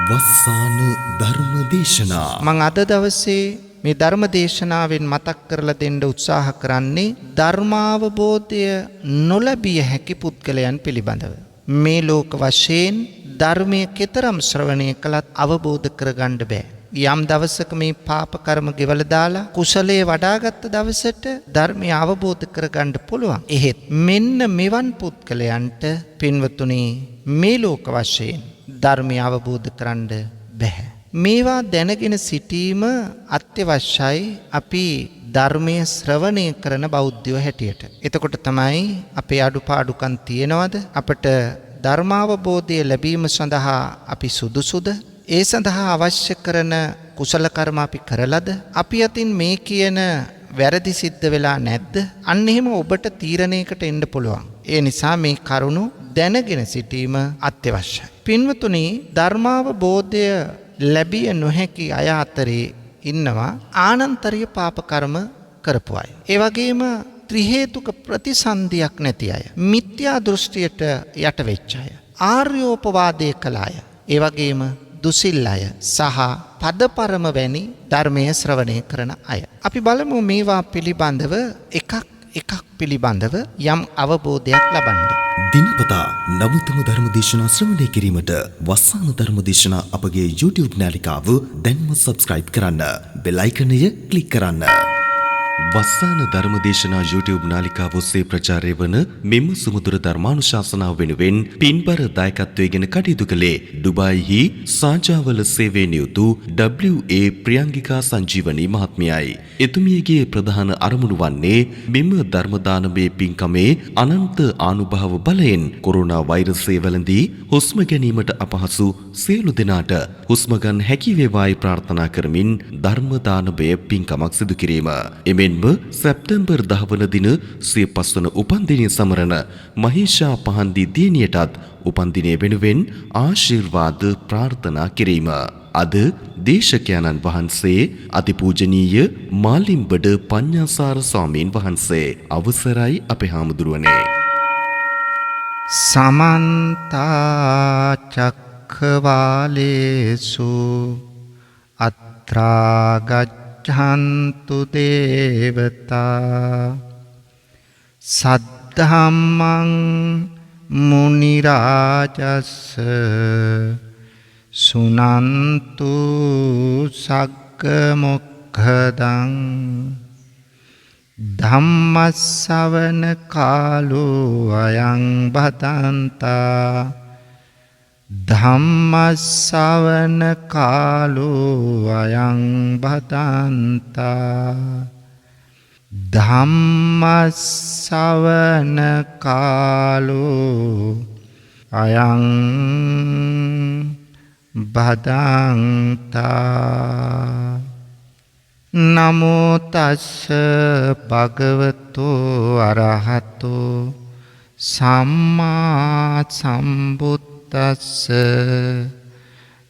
වස්සාන ධර්ම දේශනා මම අද දවසේ මේ ධර්ම දේශනාවෙන් මතක් කරලා දෙන්න උත්සාහ කරන්නේ ධර්මාවබෝධය නොලැබිය හැකි පුද්ගලයන් පිළිබඳව. මේ ලෝක වශයෙන් ධර්මයේ කතරම් ශ්‍රවණය කළත් අවබෝධ කරගන්න බෑ. යම් දවසක මේ පාප කර්ම ගෙවලා දාලා කුසලයේ වඩාගත් දවසට ධර්මය අවබෝධ කරගන්න පුළුවන්. එහෙත් මෙන්න මෙවන් පුද්ගලයන්ට පින්වතුනි මේ ලෝක වශයෙන් ධර්මය අවබෝධ කරන්න බෑ. මේවා දැනගෙන සිටීම අත්‍යවශ්‍යයි අපි ධර්මයේ ශ්‍රවණය කරන බෞද්ධයෝ හැටියට. එතකොට තමයි අපේ අඩුපාඩුකම් තියෙනවද? අපට ධර්මාවබෝධය ලැබීම සඳහා අපි සුදුසුද? ඒ සඳහා අවශ්‍ය කරන කුසල කර්ම අපි කරලද? අපි අතින් මේ කියන වැරදි සිද්ධ වෙලා නැද්ද? අන්න එහෙම ඔබට තීරණයකට එන්න පුළුවන්. ඒ නිසා මේ කරුණු දැනගෙන සිටීම අත්‍යවශ්‍යයි. පින්වතුනි, ධර්මාවබෝධය ලැබිය නොහැකි අය අතරේ ඉන්නවා ආනන්තරීය පාප කර්ම කරපු අය. ඒ වගේම ත්‍රි හේතුක ප්‍රතිසන්දියක් නැති අය, මිත්‍යා දෘෂ්ටියට යට වෙච්ච අය, ආර්යෝපවාදයේ කළ අය, ඒ වගේම දුසිල් අය සහ පදපරම වැනි ධර්මයේ ශ්‍රවණය කරන අය. අපි බලමු මේවා පිළිබඳව එකක් පිළිබඳව යම් අවබෝධයක් ලබන්න. දිනපතා නවතම ධර්ම දේශනා ශ්‍රවණය කිරීමට වස්සාන ධර්ම දේශනා අපගේ YouTube නාලිකාව දැන්ම subscribe කරන්න. බෙල් අයිකනය ක්ලික් කරන්න. වස්සාන ධර්ම දේශනා YouTube නාලිකාව ඔස්සේ ප්‍රචාරය වන මෙම සුමధుර ධර්මානුශාසනාව වෙනුවෙන් පින්බර දායකත්වයෙන් කටයුතු කළේ ඩුබායිහි සාජාවල සේවයේ නියුතු WA ප්‍රියංගිකා සංජීවනී මහත්මියයි. එතුමියගේ ප්‍රධාන අරමුණු වන්නේ මෙම ධර්ම දානමේ පින්කමේ අනන්ත ආනුභාව බලයෙන් කොරෝනා වෛරසය වැළඳී හුස්ම ගැනීමට අපහසු සියලු දෙනාට හුස්ම ගන්න හැකි වේවායි ප්‍රාර්ථනා කරමින් ධර්ම දානමය පින්කමක් සිදු කිරීම. එමෙන්ම සැප්තැම්බර් 10 වන දින සිය 5 වන උපන්දිනය සමරන මහේෂා පහන්දි දියණියටත් උපන්දිනය වෙනුවෙන් ආශිර්වාද ප්‍රාර්ථනා කිරීම. අද දේශකයන්න් වහන්සේ අතිපූජනීය මාලිම්බඩ පඤ්ඤාසාර ස්වාමීන් වහන්සේ අවසරයි අපේ හාමුදුරුවනේ. සමන්ත චක්ඛවාලේසු අත්‍රා ගච්ඡන්තු දේවතා සද්ධම්මං මුනි රාජස්ස සුනන්තු සග්ග මොක්ඛදං ධම්මස්සවන කාලෝ අයං බදන්තා ධම්මස්සවන කාලෝ අයං බදන්තා ධම්මස්සවන කාලෝ අයං බදන්තා. නමෝ තස්ස භගවතෝ අරහතෝ සම්මා සම්බුද්දස්ස.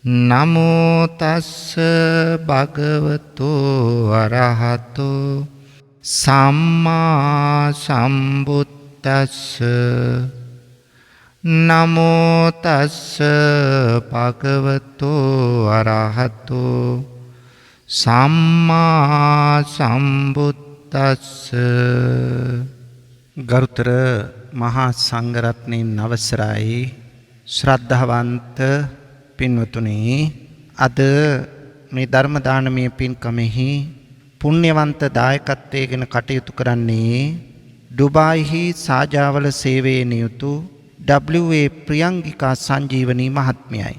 නමෝ තස්ස භගවතෝ අරහතෝ සම්මා සම්බුද්දස්ස. නමෝ තස්ස භගවතෝ අරහතෝ සම්මා සම්බුද්දස්ස. ගරුතර මහා සංඝරත්නයන් අවසරයි, ශ්‍රද්ධාවන්ත පින්වතුනි, අද මේ ධර්ම දානමය පින්කමෙහි පුණ්‍යවන්ත දායකත්වයෙන් කටයුතු කරන්නේ ඩුබායිහි සාජාවල සේවයේ නියුතු WA ප්‍රියංගිකා සංජීවනී මහත්මියයි.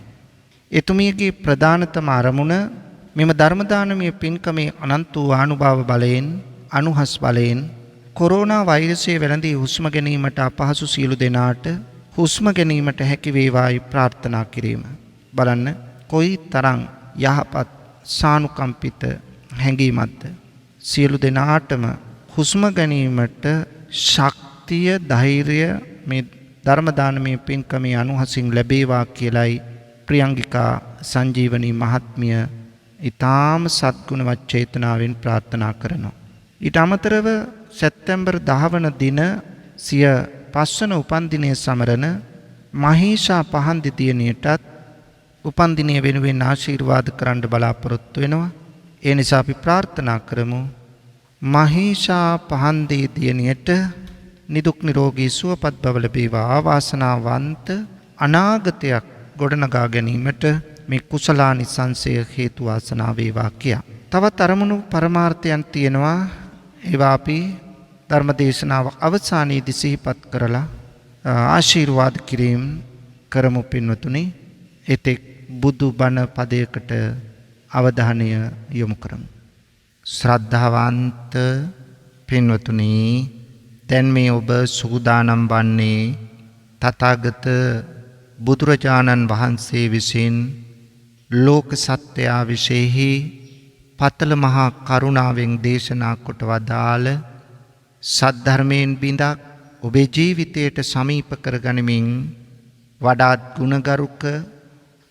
එතුමියගේ ප්‍රධානතම අරමුණ මෙම ධර්ම දානමය පින්කමේ අනන්ත වූ ආනුභාව බලයෙන්, අනුහස් බලයෙන් කොරෝනා වෛරසය වැළඳී හුස්ම ගැනීමට අපහසු සියලු දෙනාට හුස්ම ගැනීමට හැකි වේවායි ප්‍රාර්ථනා කිරීම. බලන්න කොයි තරම් යහපත් සානුකම්පිත හැඟීමක්ද. සියලු දෙනාටම හුස්ම ගැනීමට ශක්තිය, ධෛර්යය මේ ධර්ම දානමය පින්කමේ අනුහසින් ලැබේවා කියලයි ප්‍රියංගිකා සංජීවනී මහත්මිය ඊටාම සත්ගුණවත් චේතනාවෙන් ප්‍රාර්ථනා කරනවා. ඊට අමතරව සැප්තැම්බර් 10 වන දින සිය 5 වන උපන්දිනය සමරන මහේෂා පහන්දි දියණියටත් උපන්දිනය වෙනුවෙන් ආශිර්වාද කරන්න බලාපොරොත්තු වෙනවා. ඒ නිසා අපි ප්‍රාර්ථනා කරමු. මහේෂා පහන්දේ දියණියට නිදුක් නිරෝගී සුවපත් බව ලැබේවා. ආවාසනාවන්ත අනාගතයක් ගොඩනගා ගැනීමට මේ කුසලානිසංසය හේතු වාසනා වේවා කියා. තවත් අරමුණු පරමාර්ථයන් තියෙනවා. ඒවා අපි ධර්මදේශනාව අවසානයේදී සිහිපත් කරලා ආශිර්වාද කිරීම කරමු පින්වතුනි. එතෙක් බුදු බණ පදයකට අවධානය යොමු කරමු. ශ්‍රද්ධාවන්ත පින්වතුනි, දැන් මේ ඔබ සූදානම් වන්නේ තථාගත බුදුරජාණන් වහන්සේ විසින් ලෝක සත්‍යය විශේෂෙහි පතල මහා කරුණාවෙන් දේශනා කොට වදාළ සද්ධර්මයෙන් බිඳක් ඔබේ ජීවිතයට සමීප කරගනිමින් වඩාත් ගුණගරුක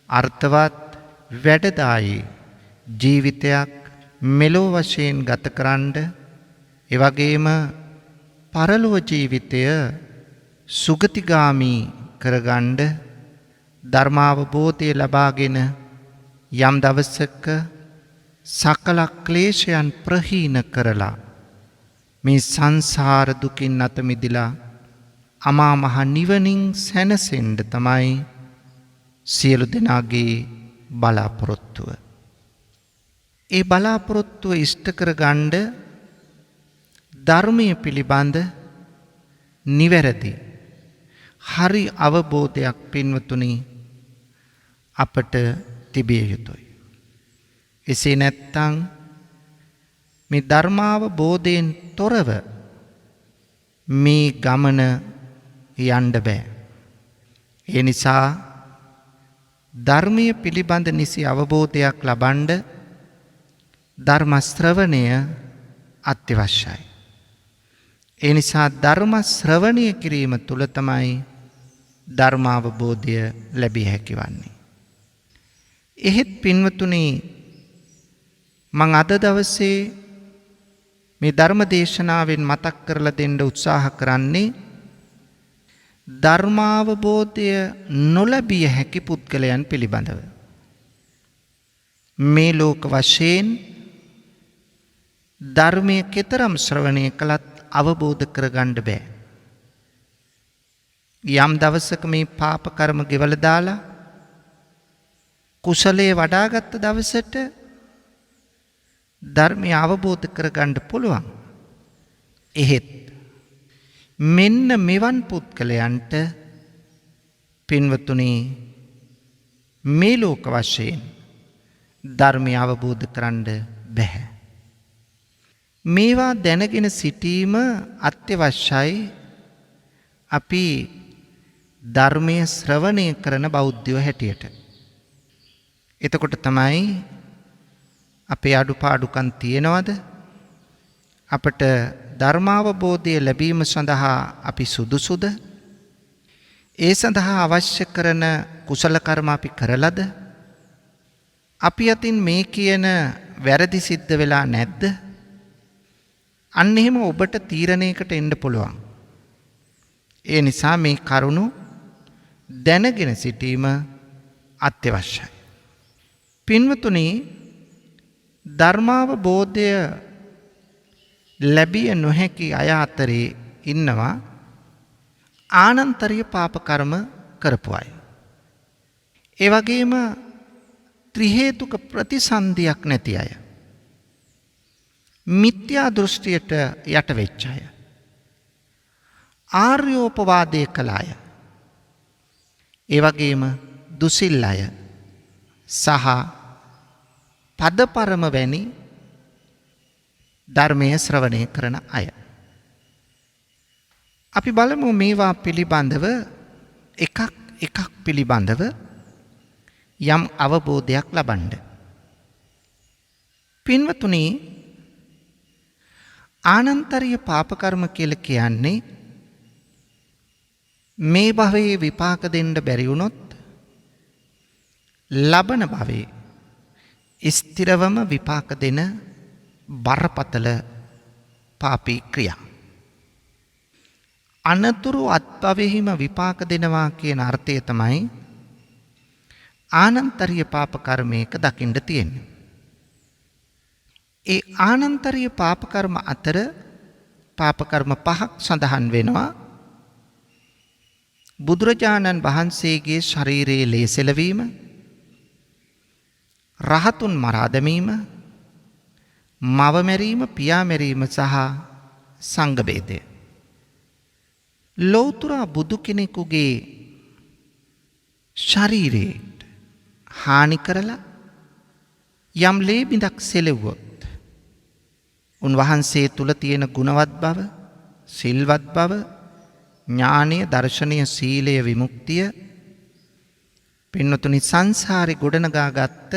අර්ථවත් වැඩදායී ජීවිතයක් මෙලෝ වශයෙන් ගතකරන්න, එවැගේම පරලොව ජීවිතය සුගතිගාමී කරගන්න ධර්මාවබෝධය ලබාගෙන යම් දවසක සකල ක්ලේශයන් ප්‍රහීන කරලා මේ සංසාර දුකින් අත මිදලා අමා මහ නිවනින් සැනසෙන්න තමයි සියලු දෙනාගේ බලාපොරොත්තුව. ඒ බලාපොරොත්තුව ඉෂ්ට කරගන්න ධර්මයේ පිළිබඳ නිවැරදි හරි අවබෝධයක් පින්වතුනි අපට තිබිය යුතුයි. එසේ නැත්නම් මේ ධර්මාවබෝධයෙන් තොරව මේ ගමන යන්න බෑ. ඒ නිසා ධර්මයේ පිළිබඳ නිසි අවබෝධයක් ලබන්න ධර්ම ශ්‍රවණය අත්‍යවශ්‍යයි. ඒ නිසා ධර්ම ශ්‍රවණය කිරීම තුළ තමයි ධර්මාවබෝධය ලැබිය හැකි වන්නේ. එහෙත් පින්වතුනි, මං අද දවසේ මේ ධර්ම දේශනාවෙන් මතක් කරලා දෙන්න උත්සාහ කරන්නේ ධර්මාවබෝධය නොලැබිය හැකි පුද්ගලයන් පිළිබඳව. මේ ලෝක වශයෙන් ධර්මය කෙතරම් ශ්‍රවණය කළත් අවබෝධ කරගන්න බෑ. යම් දවසක මේ පාප කර්ම ගෙවල දාලා කුසලයේ වඩාගත් දවසට ධර්මය අවබෝධ කරගන්න පුළුවන්. එහෙත් මෙන්න මෙවන් පුද්ගලයන්ට පින්වතුනි මේ ලෝක වශයෙන් ධර්මය අවබෝධ කරන්න බැහැ. මේවා දැනගෙන සිටීම අත්‍යවශ්‍යයි. අපි ධර්මය ශ්‍රවණය කරන බෞද්ධයෝ හැටියට. එතකොට තමයි අපේ අඩුපාඩුකම් තියෙනවද? අපට ධර්මාවබෝධය ලැබීම සඳහා අපි සුදුසුද? ඒ සඳහා අවශ්‍ය කරන කුසල කර්ම අපි කරලද? අපි අතින් මේ කියන වැරදි සිද්ධ වෙලා නැද්ද? අන්න එහෙම ඔබට තීරණයකට එන්න පුළුවන්. ඒ නිසා මේ කරුණු දැනගෙන සිටීම අත්‍යවශ්‍යයි. පින්වතුනි, ධර්මාවබෝධය ලැබිය නොහැකි අය අතරේ ඉන්නවා ආනන්තරීය පාප කර්ම කරපු අය. ඒ වගේම ත්‍රි හේතුක ප්‍රතිසන්දියක් නැති අය. මිත්‍යා දෘෂ්ටියට යට වෙච්ච අය. ආර්යෝපවාදය කළ අය. ඒ වගේම දුසිල් අය සහ පදපරම වැනි ධර්මය ශ්‍රවණය කරන අය. අපි බලමු මේවා පිළිබඳව එකක් පිළිබඳව යම් අවබෝධයක් ලබන්න. පින්වතුනි, ආනන්තරීය පාප කර්ම කියලා කියන්නේ මේ භවයේ විපාක දෙන්න බැරි වුණොත් ලබන භවයේ ස්ථිරවම විපාක දෙන බරපතල පාපී ක්‍රියා. අනතුරු අත්භවයෙහිම විපාක දෙනවා කියන අර්ථය තමයි ආනන්තරීය පාප කර්මයක දකින්න තියෙන්නේ. ඒ ආනන්තරීය පාප කර්ම අතර පාප කර්ම 5ක් සඳහන් වෙනවා. බුදුරජාණන් වහන්සේගේ ශරීරයේ ලේසෙලවීම, රහතුන් මරා දැමීම, මව මැරීම, පියා මැරීම සහ සංඝ බේදය. ලෞතර බුදු කෙනෙකුගේ ශරීරයට හානි කරලා යම් ලේ බිඳක් සෙලෙව්වොත් උන්වහන්සේ තුල තියෙන ගුණවත් බව, සිල්වත් බව, ඥානීය, දර්ශනීය, සීලය, විමුක්තිය පින්නතුනි සංසාරේ ගොඩනගාගත්ත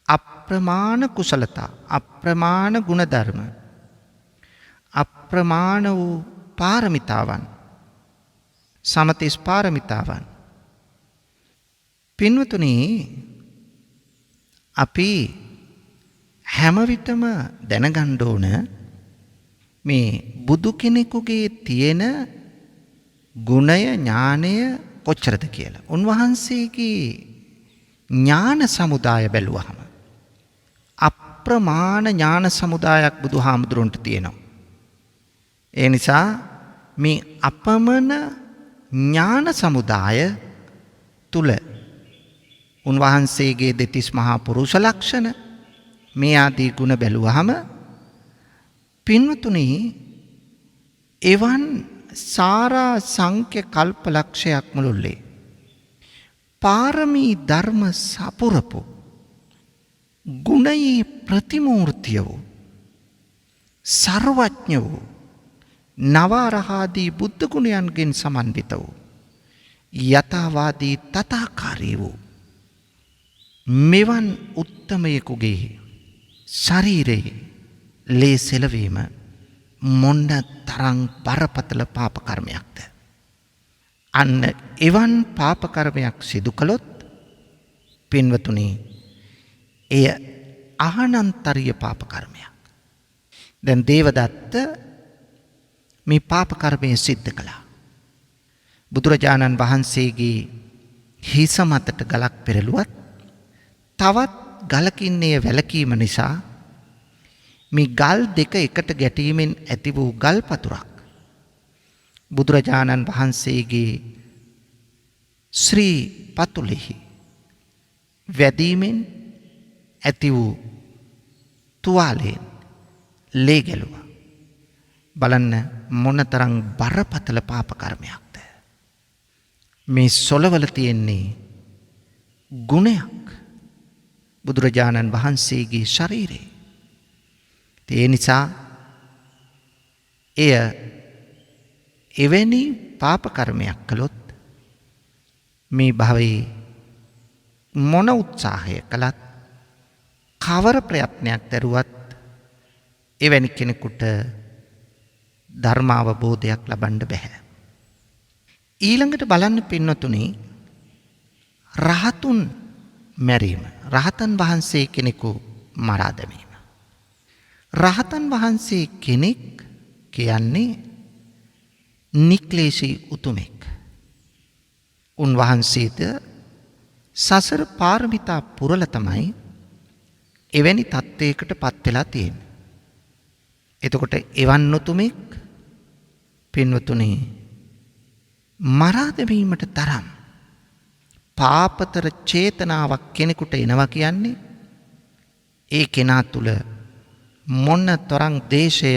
අප්‍රමාණ කුසලතා, අප්‍රමාණ ගුණධර්ම, අප්‍රමාණ වූ පාරමිතාවන්, සමතිස් පාරමිතාවන්. පින්වතුනි අපි හැම විටම දැනගන්න ඕන මේ බුදු කෙනෙකුගේ තියෙන ගුණය, ඥානය කොච්චරද කියලා. උන්වහන්සේගේ ඥාන සමුදාය බැලුවහම අප්‍රමාණ ඥාන සමුදායක් බුදුහාමුදුරන්ට තියෙනවා. ඒ නිසා මේ අපමණ ඥාන සමුදාය තුල උන්වහන්සේගේ දෙතිස් මහා පුරුෂ ලක්ෂණ මේ ආදී ගුණ බැලුවහම පින්වතුනි එවන් සාරා සංඛ්‍ය කල්ප ලක්ෂයක් මුළුල්ලේ පාරමී ධර්ම සපුරපු ගුණයේ ප්‍රතිමූර්තිය වූ සර්වඥ වූ නවරහාදී බුද්ධ ගුණයන්ගෙන් සමන්විත වූ යථාවාදී තථාකාරී වූ මෙවන් උත්තමයෙකුගේ ශරීරයේ ලේ සෙලවීම මොන්න තරම් බරපතල පාප කර්මයක්ද? අන්න එවන් පාප කර්මයක් සිදු කළොත් පින්වතුනි එය ආනන්තරීය පාප කර්මයක්. දැන් දේවදත්ත මේ පාප කර්මය සිද්ධ කළා. බුදුරජාණන් වහන්සේගේ හිස මතට ගලක් පෙරළුවත් තවත් ගලකින් එය වැළකීම නිසා මේ ගල් දෙක එකට ගැටීමෙන් ඇති වූ ගල් පතුරක් බුදුරජාණන් වහන්සේගේ ශ්‍රී පතුලෙහි වැදීමෙන් ඇති වූ තුවාලයෙන් ලේ ගැලුවා. බලන්න මොනතරම් බරපතල පාප කර්මයක්ද. මේ සොලවල තියෙන්නේ ගුණයක් බුදුරජාණන් වහන්සේගේ ශරීරේ. ඒ නිසා එය එවැනි පාප කර්මයක් කළොත් මේ භවයේ මොන උත්සාහය කළත් කවර ප්‍රයත්නයක් දරුවත් එවැනි කෙනෙකුට ධර්මාවබෝධයක් ලබන්න බැහැ. ඊළඟට බලන්න පින්නතුනි රහතුන් මැරීම, රහතන් වහන්සේ කෙනෙකු මරා දැමීම. රහතන් වහන්සේ කෙනෙක් කියන්නේ නික්ලේශී උතුමෙක්. උන්වහන්සේට සසර පාරමිතා පුරලා තමයි එවැනි තත්ත්වයකට පත් වෙලා තියෙන්නේ. එතකොට එවන් උතුමෙක් පින්වතුනි මරා දැමීමට තරම් පාපතර චේතනාවක් කෙනෙකුට එනවා කියන්නේ ඒ කෙනා තුල මොන තරම් දේශය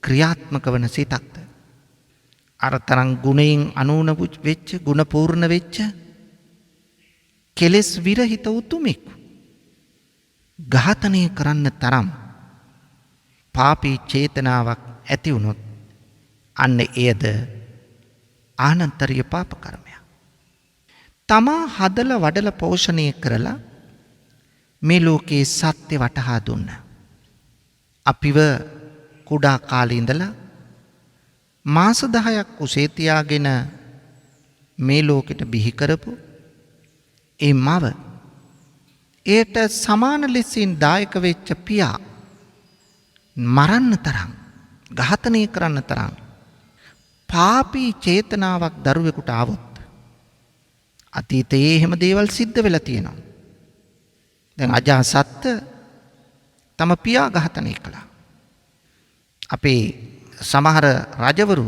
ක්‍රියාත්මක වන සිතක්ද. අර තරම් ගුණයෙන් අනූන වෙච්ච, ගුණපූර්ණ වෙච්ච කෙලෙස් විරහිත උතුමෙක් ඝාතනය කරන්න තරම් පාපී චේතනාවක් ඇති වුණොත් අන්න එයද ආනන්තරීය පාප කර්මයක්. තමා හදලා වඩලා පෝෂණය කරලා මේ ලෝකේ සත්‍ය වටහා දුන්න. අපිව කුඩා කාලේ ඉඳලා මාස 10ක් කුසේ තියාගෙන මේ ලෝකෙට බිහි කරපු ඒ මව ඒට සමාන ලෙසින් දායක වෙච්ච පියා මරන්න තරම්, ඝාතනය කරන්න තරම් පාපී චේතනාවක් දරුවෙකුට આવොත් අතීතයේ එහෙම දේවල් සිද්ධ වෙලා තියෙනවා. දැන් අජාසත් තම පියා ඝාතනය කළා. අපේ සමහර රජවරු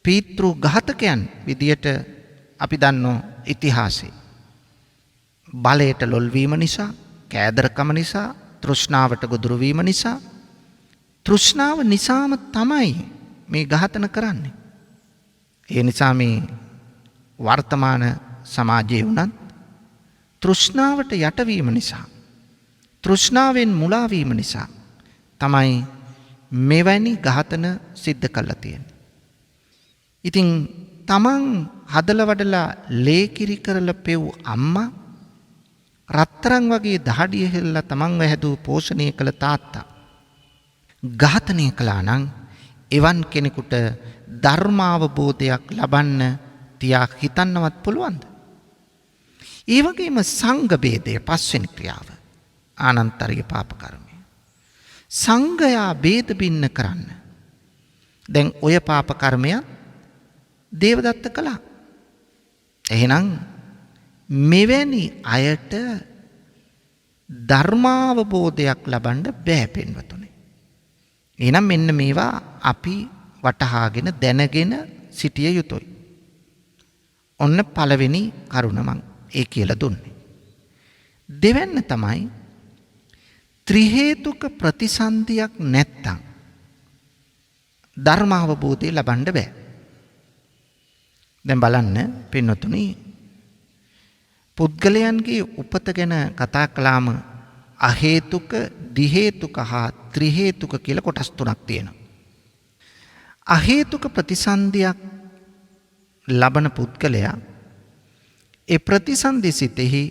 පීතෘ ඝාතකයන් විදියට අපි දන්නෝ ඉතිහාසයේ. බලයට ලොල් වීම නිසා, කෑදරකම නිසා, තෘෂ්ණාවට ගොදුරු වීම නිසා, තෘෂ්ණාව නිසාම තමයි මේ ඝාතන කරන්නේ. ඒ නිසා මේ වර්තමාන සමාජයේ වුණත් තෘෂ්ණාවට යටවීම නිසා, තෘෂ්ණාවෙන් මුලා වීම නිසා තමයි මෙවැනි ඝාතන සිද්ධ කරලා තියෙන්නේ. ඉතින් තමන් හදලා වඩලා ලේකිරි කරලා පෙව් අම්මා, රත්තරන් වගේ දහඩිය හෙල්ලා තමන්ව හැදූ පෝෂණය කළ තාත්තා ඝාතනය කළා නම් එවන් කෙනෙකුට ධර්මාවබෝධයක් ලබන්න තියා හිතන්නවත් පුළුවන්ද? ඒ වගේම සංඝ ભેදය පස්වෙනි ක්‍රියාව ආනන්තරිය පාප කර්මය. සංඝයා ભેද බින්න කරන්න. දැන් ඔය පාප කර්මය දේවදත්ත කළා. එහෙනම් මෙවැනි අයට ධර්මාවබෝධයක් ලබන්න බෑ පින්වතුනි. එහෙනම් මෙන්න මේවා අපි වටහාගෙන දැනගෙන සිටිය යුතුයි. ඔන්න පළවෙනි කරුණ මං ඒ කියලා දුන්නේ. දෙවැන්න තමයි ත්‍රි හේතුක ප්‍රතිසන්දියක් නැත්තම් ධර්මාවබෝධය ලබන්න බෑ. දැන් බලන්න පින්වතුනි, පුද්ගලයන්ගේ උපත ගැන කතා කළාම අහේතුක, දිහේතුක හා ත්‍රි හේතුක කියලා කොටස් තුනක් තියෙනවා. අහේතුක ප්‍රතිසන්දියක් ලබන පුද්ගලයා ඒ ප්‍රතිසන්දි සිතෙහි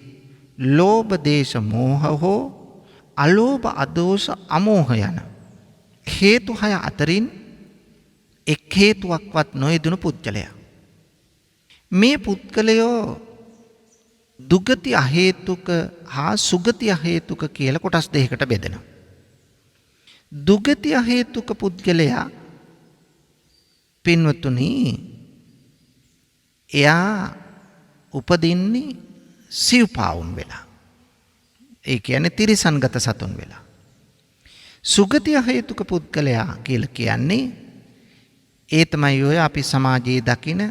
ලෝභ, දේශ, මෝහ හෝ අලෝභ, අදෝෂ, අමෝහ යන හේතු හය අතරින් එක් හේතුවක්වත් නොයෙදුණු පුද්ගලයා. මේ පුද්ගලයෝ දුගති අහේතුක හා සුගති අහේතුක කියලා කොටස් දෙකකට බෙදෙනවා. දුගති අහේතුක පුද්ගලයා පින්වතුනි, එයා උපදින්නේ සිව්පාවුන් වෙලා. ඒ කියන්නේ තිරිසන්ගත සතුන් වෙලා. සුගති අහේතුක පුද්ගලයා කියලා කියන්නේ ඒ තමයි ඔය අපි සමාජයේ දකින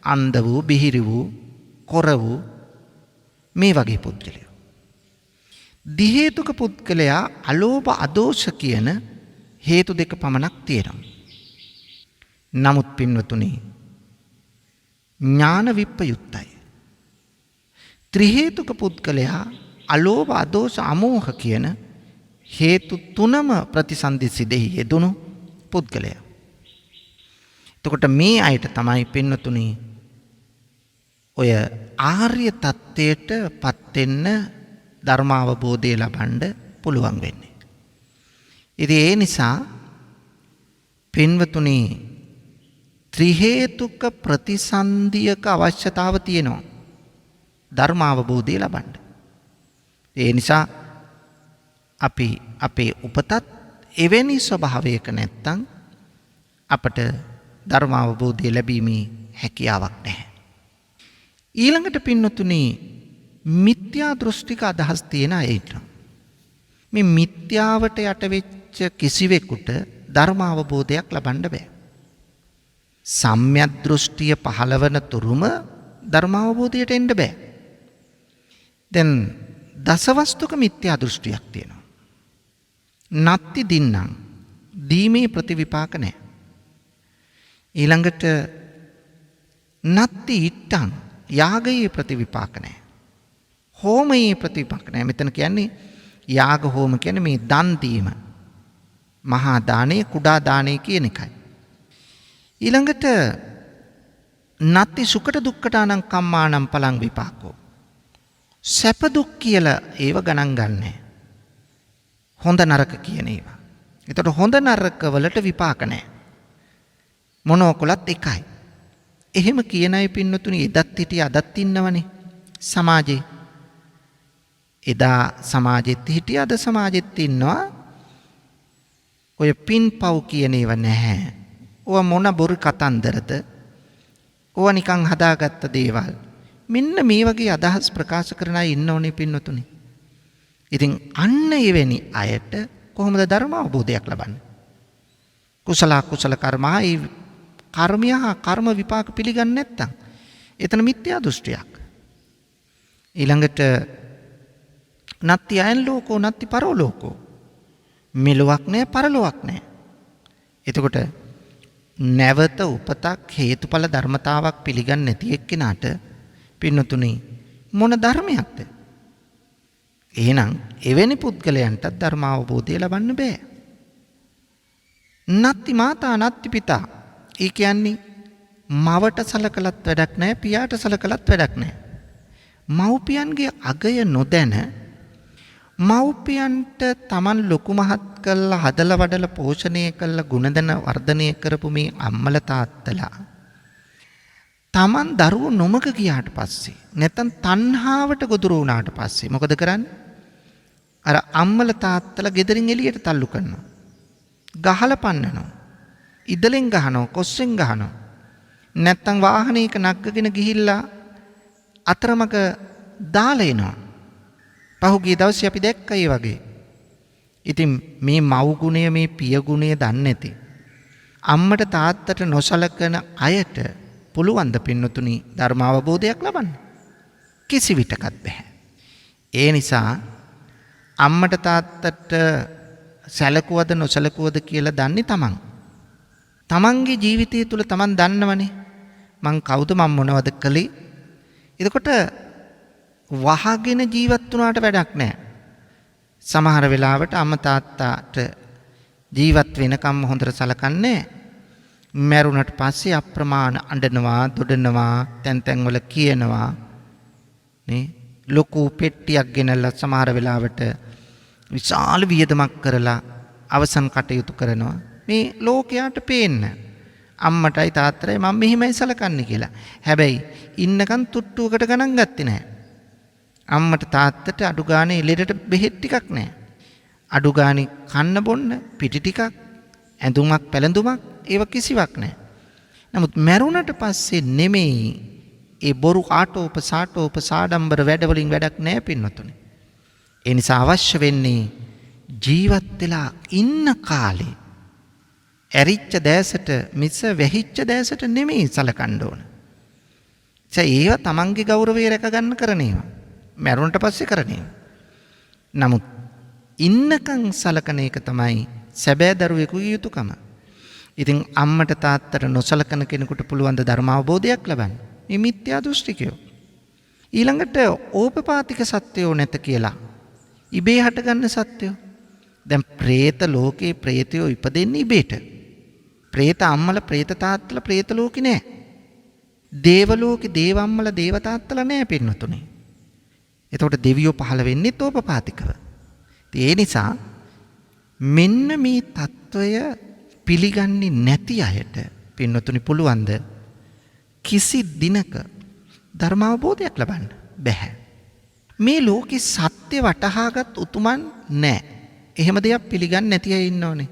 අන්ධ වූ, බිහිරි වූ, කොර වූ මේ වගේ පුද්ගලයෝ. දිහේතුක පුද්ගලයා අලෝභ, අදෝෂ කියන හේතු දෙක පමණක් තියෙනවා. නමුත් පින්වතුනි, ඥාන විප්පයුත්තයි. ත්‍රි හේතුක පුද්ගලයා අලෝභ, අදෝෂ, අමෝහ කියන හේතු තුනම ප්‍රතිසන්දි සිදෙහි යෙදුණු පුද්ගලයා. එතකොට මේ අයට තමයි පින්වතුනි ඔය ආර්ය තත්ත්වයට පත් වෙන්න, ධර්මාවබෝධය ලබන්න පුළුවන් වෙන්නේ. ඉතින් ඒ නිසා පින්වතුනි ත්‍රි හේතුක ප්‍රතිසන්දියක අවශ්‍යතාව තියෙනවා ධර්මාවබෝධය ලබන්න. ඒ නිසා අපි අපේ උපතත් එවැනි ස්වභාවයක නැත්තම් අපට ධර්මාවබෝධය ලැබීමේ හැකියාවක් නැහැ. ඊළඟට පින්වතුනි මිත්‍යා දෘෂ්ටික අදහස් තියෙන අය ඉන්නවා. මේ මිත්‍යාවට යට වෙච්ච කිසිවෙකුට ධර්මාවබෝධයක් ලබන්න බෑ. සම්‍යක් දෘෂ්ටිය පහළවන තුරුම ධර්මාවබෝධයට එන්න බෑ. දැන් දසවස්තුක මිත්‍යා දෘෂ්ටියක් තියෙනවා. නත්ති දින්නම් දීමේ ප්‍රතිවිපාක නැහැ. ඊළඟට නත්ති ඉට්ටං යාගයේ ප්‍රතිවිපාක නැහැ. හෝමයේ ප්‍රතිවිපාක නැහැ. මෙතන කියන්නේ යාග හෝම කියන්නේ මේ දන් දීම. මහා දානය, කුඩා දානය කියන එකයි. ඊළඟට නත්ති සුකට දුක්කටානං කම්මානම් පලං විපාකෝ. සැප දුක් කියලා ඒව ගණන් ගන්නෑ. හොඳ නරක කියන ඒවා. එතකොට හොඳ නරක වලට විපාක නැහැ. මොනවා කළත් එකයි. එහෙම කියන අය පින්නතුනි එදත් හිටිය අදත් ඉන්නවනේ සමාජේ. එදා සමාජෙත් හිටිය අද සමාජෙත් ඉන්නවා. ඔය පින්පව් කියන ඒවා නැහැ. ඕවා මොන බොරු කතන්දරද? ඕවා නිකන් හදාගත්ත දේවල්. මෙන්න මේ වගේ අදහස් ප්‍රකාශ කරන අය ඉන්න ඕනේ පින්නතුනි. ඉතින් අන්න එවැනි අයට කොහොමද ධර්ම අවබෝධයක් ලබන්නේ? කුසල කුසල කර්මා ඒ කර්මය හා කර්ම විපාක පිළිගන්නේ නැත්තම් එතන මිත්‍යා දෘෂ්ටියක්. ඊළඟට නත්ති අයන් ලෝකෝ නත්ති පරලෝකෝ. මෙලොවක් නැහැ පරලොවක් නැහැ. එතකොට නැවත උපතක් හේතුඵල ධර්මතාවක් පිළිගන්නේ නැති එක්කෙනාට පින්නතුනි මොන ධර්මයක්ද? එහෙනම් එවැනි පුද්ගලයන්ට ධර්ම අවබෝධය ලබන්න බෑ. නත්ති මාතා නත්ති පිතා. ඒ කියන්නේ මවට සලකලත් වැඩක් නැහැ, පියාට සලකලත් වැඩක් නැහැ. මව්පියන්ගේ අගය නොදැන මව්පියන්ට Taman ලොකු මහත් කළා හදලා වඩලා පෝෂණය කළා ගුණධන වර්ධනය කරපු මේ අම්මලා තාත්තලා Taman දරුවෝ නොමග ගියාට පස්සේ නැත්නම් තණ්හාවට ගොදුරු වුණාට පස්සේ මොකද කරන්නේ? අර අම්මලා තාත්තලා ගෙදරින් එළියට තල්ලු කරනවා. ගහලා පන්නනවා. ඉදලෙන් ගහනවා, කොස්සෙන් ගහනවා. නැත්නම් වාහනයක නග්ගගෙන ගිහිල්ලා අතරමඟ දාලා එනවා. පහුගිය දවසේ අපි දැක්කා ඒ වගේ. ඉතින් මේ මව් ගුණය මේ පිය ගුණය දන්නේ නැති අම්මට තාත්තට නොසලකන අයට පුළුවන් ද පින්නතුනි ධර්ම අවබෝධයක් ලබන්න? කිසි විටකත් බෑ. ඒ නිසා අම්මට තාත්තට සැලකුවද නොසලකුවද කියලා දන්නේ තමන්. තමන්ගේ ජීවිතය තුළ තමන් දන්නවනේ මං කවුද මං මොනවද කළේ. එතකොට වහගෙන ජීවත් වුණාට වැඩක් නැහැ. සමහර වෙලාවට අම්මා තාත්තාට ජීවත් වෙනකම් හොඳට සලකන්නේ මැරුණට පස්සේ අප්‍රමාණ අඬනවා, දොඩනවා, තැන් තැන් වල කියනවා නේ. ලොකු පෙට්ටියක් ගෙනල්ලා සමහර වෙලාවට විශාල වියදමක් කරලා අවසන් කටයුතු කරනවා. මේ ලෝකයට පේන්න අම්මටයි තාත්තටයි මම මෙහිමයි සලකන්නේ කියලා. හැබැයි ඉන්නකන් තුට්ටුවකට ගණන් ගත්තේ නැහැ. අම්මට තාත්තට අඩු ගානේ ලෙඩට බෙහෙත් ටිකක් නැහැ. අඩු ගානේ කන්න බොන්න පිටි ටිකක්, ඇඳුමක් පැළඳුමක් ඒව කිසිවක් නැහැ. නමුත් මැරුණට පස්සේ නෙමෙයි ඒ බොරු ආටෝප සාටෝප සාඩම්බර වැඩවලින් වැඩක් නැහැ පින්නතුනේ. ඒ නිසා අවශ්‍ය වෙන්නේ ජීවත් වෙලා ඉන්න කාලේ ඇරිච්ච දැසට මිස වැහිච්ච දැසට නෙමෙයි සලකන්න ඕන. ඒව තමන්ගේ ගෞරවය රැක ගන්න කරන ඒවා. මැරුණට පස්සේ කරන ඒවා. නමුත් ඉන්නකන් සලකන එක තමයි සැබෑ දරුවෙකුගේ යුතුයකම. ඉතින් අම්මට තාත්තට නොසලකන කෙනෙකුට පුළුවන් ද ධර්ම අවබෝධයක් ලබන්න? මේ මිත්‍යා දෘෂ්ටිකයෝ. ඊළඟට ඕපපාතික සත්‍යෝ නැත කියලා. ඉබේ හටගන්න සත්‍යෝ. දැන් പ്രേත ලෝකේ പ്രേතයෝ ඉපදෙන්නේ ඉබේට. പ്രേත අම්මලා പ്രേත තාත්තලා പ്രേත ලෝකේ නෑ. දේව ලෝකේ දේව අම්මලා දේව තාත්තලා නෑ පින්නතුනේ. එතකොට දෙවියෝ පහළ වෙන්නේ ඕපපාතිකව. ඒ නිසා මෙන්න මේ తত্ত্বය පිළිගන්නේ නැති අයට පින්නතුනි පුළුවන් ද කිසි දිනක ධර්ම අවබෝධයක් ලබන්න බැහැ. මේ ලෝකේ සත්‍ය වටහාගත් උතුමන් නැහැ. එහෙම දෙයක් පිළිගන්නේ නැති අය ඉන්න ඕනේ.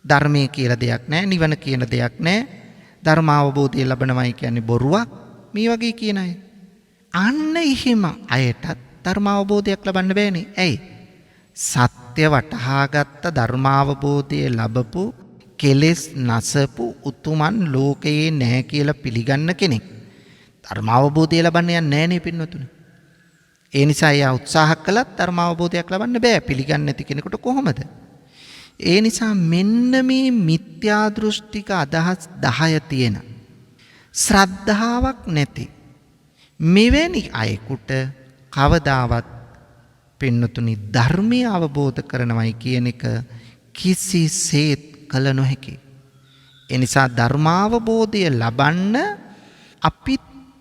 ධර්මයේ කියලා දෙයක් නැහැ, නිවන කියන දෙයක් නැහැ. ධර්ම අවබෝධය ලැබනවයි කියන්නේ බොරුවක්. මේ වගේ කියන අය. අන්න එහෙම අයටත් ධර්ම අවබෝධයක් ලබන්න බෑනේ. ඇයි? සත්‍ය වටහාගත් ධර්ම අවබෝධය ලැබපු කෙලෙස් නැසපු උතුමන් ලෝකයේ නැහැ කියලා පිළිගන්න කෙනෙක් ධර්ම අවබෝධය ලබන්න යන්නේ නැහැ නේ පින්නතුනේ. ඒ නිසා එයා උත්සාහ කළත් ධර්ම අවබෝධයක් ලබන්න බෑ. පිළිගන්නේ නැති කෙනෙකුට කොහොමද? ඒ නිසා මෙන්න මේ මිත්‍යා දෘෂ්ටික අදහස් 10 තියෙන ශ්‍රද්ධාවක් නැති මෙවැනි අයෙකුට කවදාවත් පින්නතුනි ධර්මය අවබෝධ කරනවයි කියන එක කිසිසේත් කළ නොහැකි. ඒ නිසා ධර්මාවබෝධය ලබන්න අපි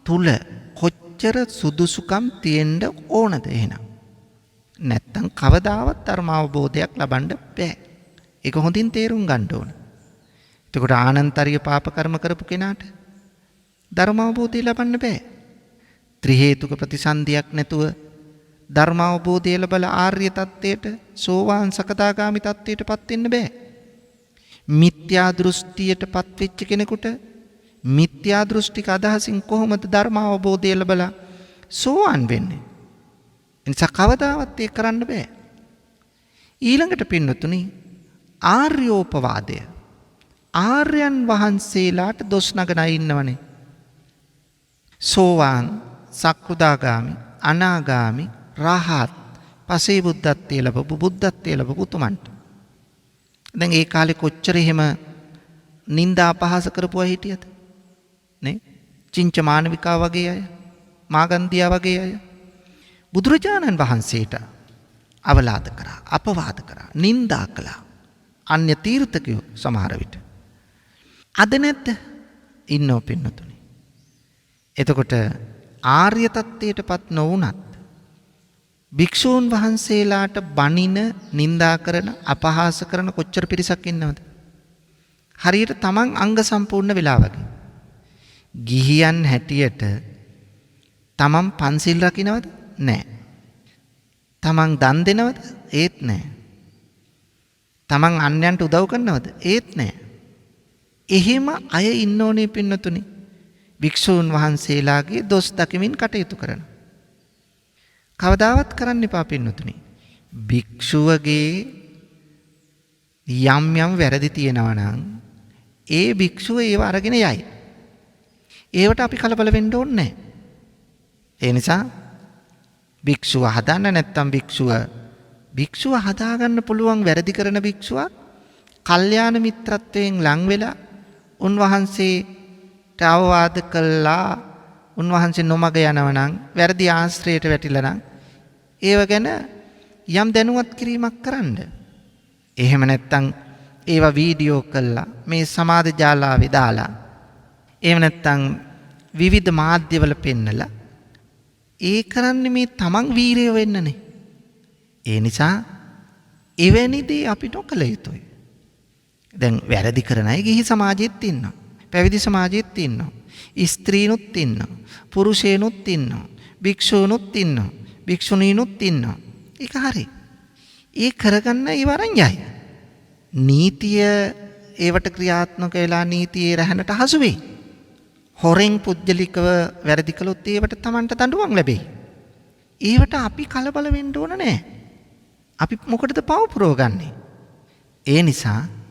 තුල කොච්චර සුදුසුකම් තියෙන්න ඕනද එහෙනම්? නැත්තම් කවදාවත් ධර්මාවබෝධයක් ලබන්න බෑ. ඒක හොඳින් තේරුම් ගන්න ඕන. එතකොට ආනන්තරිය පාප කර්ම කරපු කෙනාට ධර්මාවබෝධය ලබන්න බෑ. ත්‍රි හේතුක ප්‍රතිසන්දියක් නැතුව ධර්මාවබෝධය ලැබලා ආර්ය තත්ත්වයට සෝවාන් සකදාගාමි තත්ත්වයටපත් වෙන්න බෑ. මිත්‍යා දෘෂ්ටියටපත් වෙච්ච කෙනෙකුට මිත්‍යා දෘෂ්ටික අදහසින් කොහොමද ධර්ම අවබෝධය ලැබලා සෝවාන් වෙන්නේ. එනිසා කවදාවත් ඒක කරන්න බෑ. ඊළඟට පින්නතුනි ආර්යෝපවාදය. ආර්යයන් වහන්සේලාට දොස් නගන අය ඉන්නවනේ. සෝවාන්, සක්‍රුදාගාමි, අනාගාමි, රහත්, පසේ බුද්ධත්වයේ ලැබපු, බුද්ධත්වයේ ලැබපු උතුමන්ට. දැන් ඒ කාලේ කොච්චර එහෙම නින්දා අපහාස කරපු අය හිටියද? නේ? චිංච මානවිකා වගේ අය, මාගන්දියා වගේ අය බුදුරජාණන් වහන්සේට අවලාද කරා, අපවාද කරා, නින්දා කළා. අන්‍ය තීර්ථකයෝ සමහර විට. අද නැද්ද? ඉන්නෝ පින්නතුනි. එතකොට ආර්ය තත්ත්වයටපත් නොවුනත් භික්ෂූන් වහන්සේලාට බනින, නින්දා කරන, අපහාස කරන කොච්චර පිරිසක් ඉන්නවද? හරියට තමන් අංග සම්පූර්ණ වෙලා වගේ. ගිහියන් හැටියට තමන් පන්සිල් රකින්නවද? නැහැ. තමන් දන් දෙනවද? ඒත් නැහැ. තමන් අන්‍යයන්ට උදව් කරනවද? ඒත් නැහැ. එහෙම අය ඉන්න ඕනේ පින්නතුනි. භික්ෂූන් වහන්සේලාගේ දොස් දකිමින් කටයුතු කරන. කවදාවත් කරන්න එපා පින්නතුනි. භික්ෂුවගේ යම් යම් වැරදි තියෙනවා නම් ඒ භික්ෂුව ඒව අරගෙන යයි. ඒවට අපි කලබල වෙන්න ඕනේ නැහැ. ඒ නිසා භික්ෂුව හදන්න නැත්තම් භික්ෂුව හදාගන්න පුළුවන් වැරදි කරන භික්ෂුවක් කල්යාණ මිත්‍රත්වයෙන් ලං වෙලා උන්වහන්සේට අවවාද කළා, උන්වහන්සේ නොමග යනවා නම්, වැරදි ආශ්‍රයයට වැටිලා නම් ඒව ගැන යම් දැනුවත් කිරීමක් කරන්න. එහෙම නැත්තම් ඒවා වීඩියෝ කළා මේ සමාජ ජාලාවේ දාලා, එහෙම නැත්තම් විවිධ මාධ්‍යවල පෙන්නලා, ඒ කරන්නේ මේ තමන් වීරය වෙන්නනේ. ඒ නිසා එවැනි දේ අපි නොකළ යුතුයි. දැන් වැරදි කරන අය ගිහි සමාජෙත් ඉන්නවා, පැවිදි සමාජෙත් ඉන්නවා, ස්ත්‍රීනුත් ඉන්නවා, පුරුෂයනුත් ඉන්නවා, භික්ෂුවනුත් ඉන්නවා, භික්ෂුණීනුත් ඉන්නවා. ඒක හරි. ඒ කරගන්න ඉවරන් යයි. නීතිය ඒවට ක්‍රියාත්මක වෙලා නීතියේ රැහැනට හසු වෙයි. හොරෙන් පුද්ගලිකව වැරදි කළොත් ඒවට Tamanට දඬුවම් ලැබෙයි. ඒවට අපි කලබල වෙන්න ඕන නෑ. අපි මොකටද පව පුරවගන්නේ? ඒ නිසා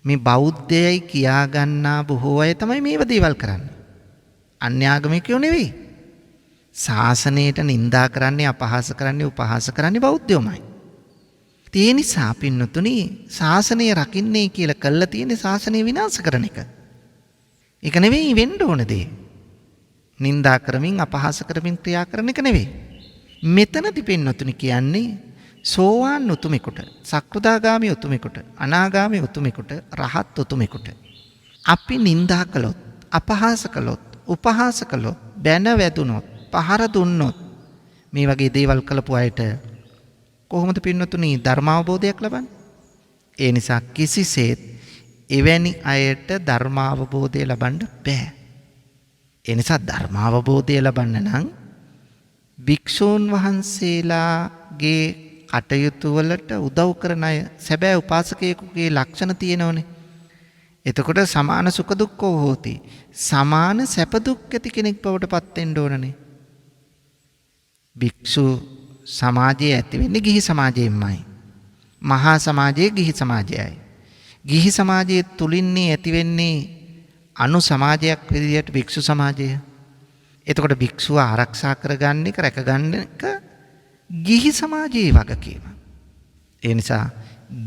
මේ බෞද්ධයයි කියා ගන්නා බොහෝ අය තමයි මේව දේවල් කරන්නේ. අන්‍යාගමිකයෝ නෙවෙයි. ශාසනයට නිඳා කරන්නේ, අපහාස කරන්නේ, උපහාස කරන්නේ බෞද්ධයෝමයි. ඒ නිසා පින්නතුනි, ශාසනය රකින්නේ කියලා කළා තියෙන්නේ ශාසනය විනාශ කරන එක. ඒක නෙවෙයි වෙන්න ඕන දේ. නිඳා කරමින්, අපහාස කරමින් ක්‍රියා කරන එක නෙවෙයි. මෙතනදි පින්නතුනි කියන්නේ සෝවාන් උතුමෙකුට, සක්‍රුදාගාමී උතුමෙකුට, අනාගාමී උතුමෙකුට, රහත් උතුමෙකුට අපි නිඳා කළොත්, අපහාස කළොත්, උපහාස කළොත්, බැන වැදුනොත්, පහර දුන්නොත්, මේ වගේ දේවල් කළපු අයට කොහොමද පින්නතුනි ධර්මාවබෝධයක් ලබන්නේ? ඒ නිසා කිසිසේත් එවැනි අයට ධර්මාවබෝධය ලබන්න බෑ. ඒ නිසා ධර්මාවබෝධය ලබන්න නම් භික්ෂූන් වහන්සේලාගේ කටයුතු වලට උදව් කරන අය, සැබෑ උපාසකයෙකුගේ ලක්ෂණ තියෙනවනේ. එතකොට සමාන සුඛ දුක්ඛෝ හෝති, සමාන සැප දුක් ඇති කෙනෙක් බවට පත් වෙන්න ඕනනේ. භික්ෂු සමාජයේ ඇති වෙන්නේ ගිහි සමාජයෙන්මයි. මහා සමාජයේ ගිහි සමාජයයි. ගිහි සමාජයේ තුලින්නේ ඇති වෙන්නේ අනු සමාජයක් විදියට භික්ෂු සමාජය. එතකොට භික්ෂුව ආරක්ෂා කරගන්න එක, රැකගන්න එක ගිහි සමාජයේ වගකීම. ඒ නිසා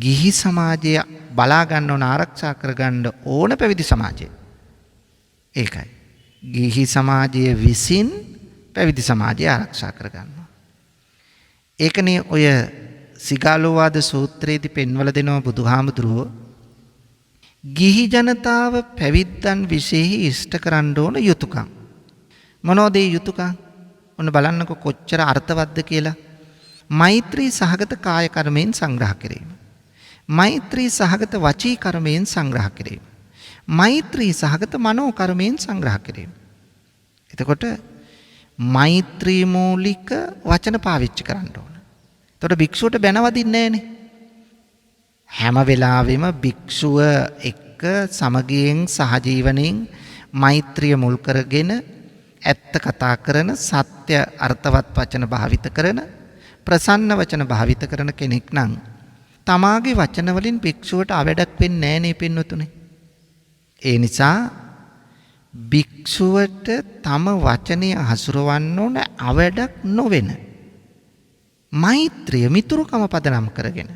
ගිහි සමාජය බලා ගන්න ඕන, ආරක්ෂා කරගන්න ඕන පැවිදි සමාජය. ඒකයි. ගිහි සමාජය විසින් පැවිදි සමාජය ආරක්ෂා කරගන්නවා. ඒකනේ ඔය සිගාලෝවාද සූත්‍රයේදී පෙන්වලා දෙනවා බුදුහාමුදුරුවෝ, ගිහි ජනතාව පැවිද්දන් විශේෂ ඉෂ්ට කරන්න ඕන යුතුයකම්. මොනෝද ඒ යුතුයකම්? ඔන්න බලන්නකො කොච්චර අර්ථවත්ද කියලා. මෛත්‍රී සහගත කාය කර්මයෙන් සංග්‍රහ කිරීම, මෛත්‍රී සහගත වචී කර්මයෙන් සංග්‍රහ කිරීම, මෛත්‍රී සහගත මනෝ කර්මයෙන් සංග්‍රහ කිරීම. එතකොට මෛත්‍රී මූලික වචන පාවිච්චි කරන්න ඕන. එතකොට භික්ෂුවට බැනවදින්නේ නැහනේ. හැම වෙලාවෙම භික්ෂුව එක්ක සමගියෙන් සහජීවණයෙන් මෛත්‍රිය මුල් කරගෙන ඇත්ත කතා කරන සත්‍ය අර්ථවත් වචන භාවිත කරන ප්‍රසන්න වචන භාවිත කරන කෙනෙක් නම් තමාගේ වචන වලින් භික්ෂුවට අවඩක් වෙන්නේ නැහැ නේ පින්වතුනි. ඒ නිසා භික්ෂුවට තම වචනය හසුරවන්න ඕන අවඩක් නොවෙන මෛත්‍රිය මිතුරුකම පදනම් කරගෙන.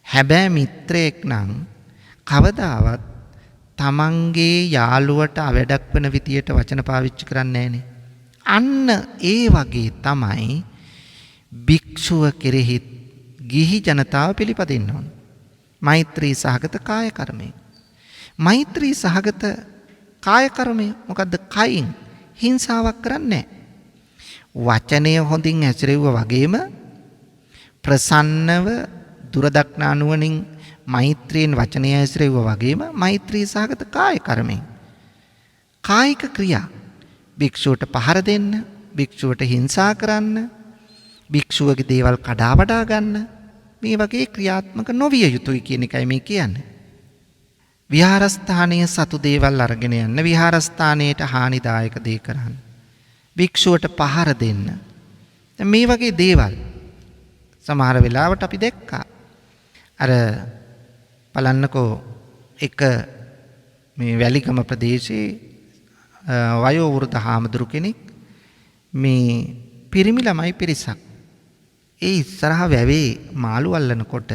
හැබැයි මිත්‍රයෙක් නම් කවදාවත් තමන්ගේ යාළුවට අවඩක් වෙන විදියට වචන පාවිච්චි කරන්නේ නැහනේ. අන්න ඒ වගේ තමයි භික්ෂුව කෙරෙහි ගිහි ජනතාව පිළිපදින්න ඕන. මෛත්‍රී සහගත කාය කර්මය. මෛත්‍රී සහගත කාය කර්මය මොකද්ද? කයින් හිංසාවක් කරන්නේ නැහැ. වචනය හොඳින් හැසිරෙව්වා වගේම ප්‍රසන්නව දුරදක්නා නුවණින් මෛත්‍රියෙන් වචනය හැසිරෙව්වා වගේම මෛත්‍රී සහගත කාය කර්මෙන් කායික ක්‍රියා භික්ෂුවට පහර දෙන්න, භික්ෂුවට හිංසා කරන්න, භික්ෂුවගේ දේවල් කඩා වඩා ගන්න මේ වගේ ක්‍රියාත්මක නොවිය යුතුයි කියන එකයි මේ කියන්නේ. විහාරස්ථානයේ සතු දේවල් අරගෙන යන්න, විහාරස්ථානයට හානිදායක දේ කරන්න, භික්ෂුවට පහර දෙන්න. මේ වගේ දේවල් සමහර වෙලාවට අපි දැක්කා. අර බලන්නකෝ එක මේ වැලිගම ප්‍රදේශයේ වයෝ වෘද්ධ හාමුදුරු කෙනෙක් මේ පිරිමි ළමයි පිරිසක් ඒ ඉස්සරහ වැවේ මාළු අල්ලනකොට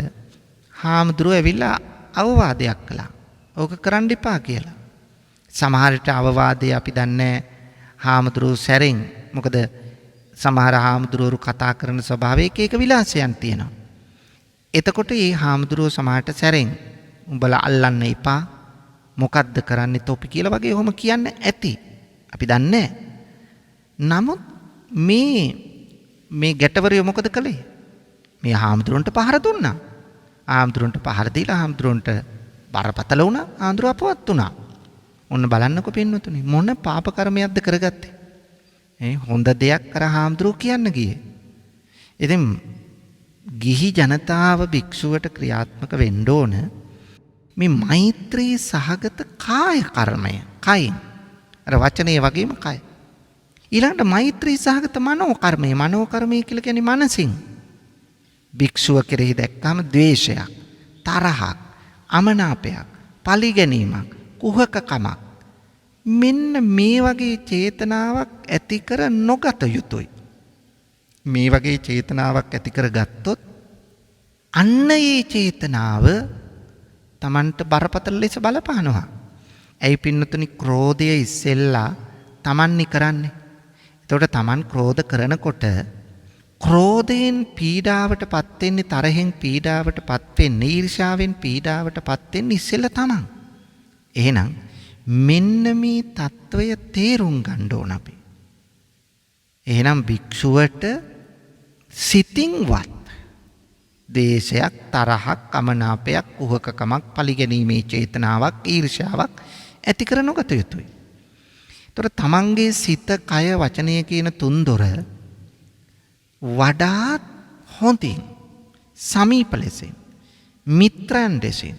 හාමුදුරුවෝ ඇවිල්ලා අවවාදයක් කළා. ඕක කරන්න එපා කියලා. සමහර විට අවවාදේ අපි දන්නේ හාමුදුරුවෝ සැරෙන්, මොකද සමහර හාමුදුරුවෝ කතා කරන ස්වභාවයේ එක විලාසයන් තියෙනවා. එතකොට මේ හාමුදුරුවෝ සමහරට සැරෙන් උඹලා අල්ලන්න එපා, මොකද්ද කරන්නේ තොපි කියලා වගේ ඔහොම කියන්න ඇති. අපි දන්නේ. නමුත් මේ ගැටවරිය මොකද කළේ? මේ හාමුදුරන්ට පහර දුන්නා. හාමුදුරන්ට පහර දීලා හාමුදුරන්ට බරපතල වුණා. හාමුදුරුව අපවත් වුණා. ඔන්න බලන්නකො පින්වතුනි මොන පාප කර්මයක්ද කරගත්තේ. හොඳ දෙයක් කර හාමුදුරුව කියන්න ගියේ. ඉතින් ගිහි ජනතාව භික්ෂුවට ක්‍රියාත්මක වෙන්න ඕන මේ මෛත්‍රී සහගත කාය කර්මය. කයින් අර වචනේ වගේම කය. ඊළඟට මෛත්‍රී සහගත මනෝ කර්මය. මනෝ කර්මය කියලා කියන්නේ මනසින්. භික්ෂුව කෙරෙහි දැක්කම ද්වේෂයක්, තරහක්, අමනාපයක්, පලිගැනීමක්, කුහකකමක්, මෙන්න මේ වගේ චේතනාවක් ඇති කර නොගත යුතුයි. මේ වගේ චේතනාවක් ඇති කර ගත්තොත් අන්න ඒ චේතනාව Tamanට බරපතල ලෙස බලපානවා. ඇයි පින්නතුනි ක්‍රෝධය ඉස්සෙල්ලා Tamanනි කරන්නේ. එතකොට Taman ක්‍රෝධ කරනකොට ක්‍රෝධයෙන් පීඩාවටපත් වෙන්නේ, තරහෙන් පීඩාවටපත් වෙන්නේ, ඊර්ෂාවෙන් පීඩාවටපත් වෙන්නේ ඉස්සෙල්ලා Taman. එහෙනම් මෙන්න මේ తত্ত্বය තේරුම් ගන්න ඕන අපි. එහෙනම් භික්ෂුවට සිතින්වත් දේශයක්, තරහක්, අමනාපයක්, කුහකකමක්, පලිගැනීමේ චේතනාවක්, ඊර්ෂාවක් ඇති කර නොගත යුතුයි. ඒතර තමන්ගේ සිත, කය, වචනය කියන තුන්දොර වඩාත් හොඳින් සමීප ලෙසින් මිත්‍රයන් ලෙසින්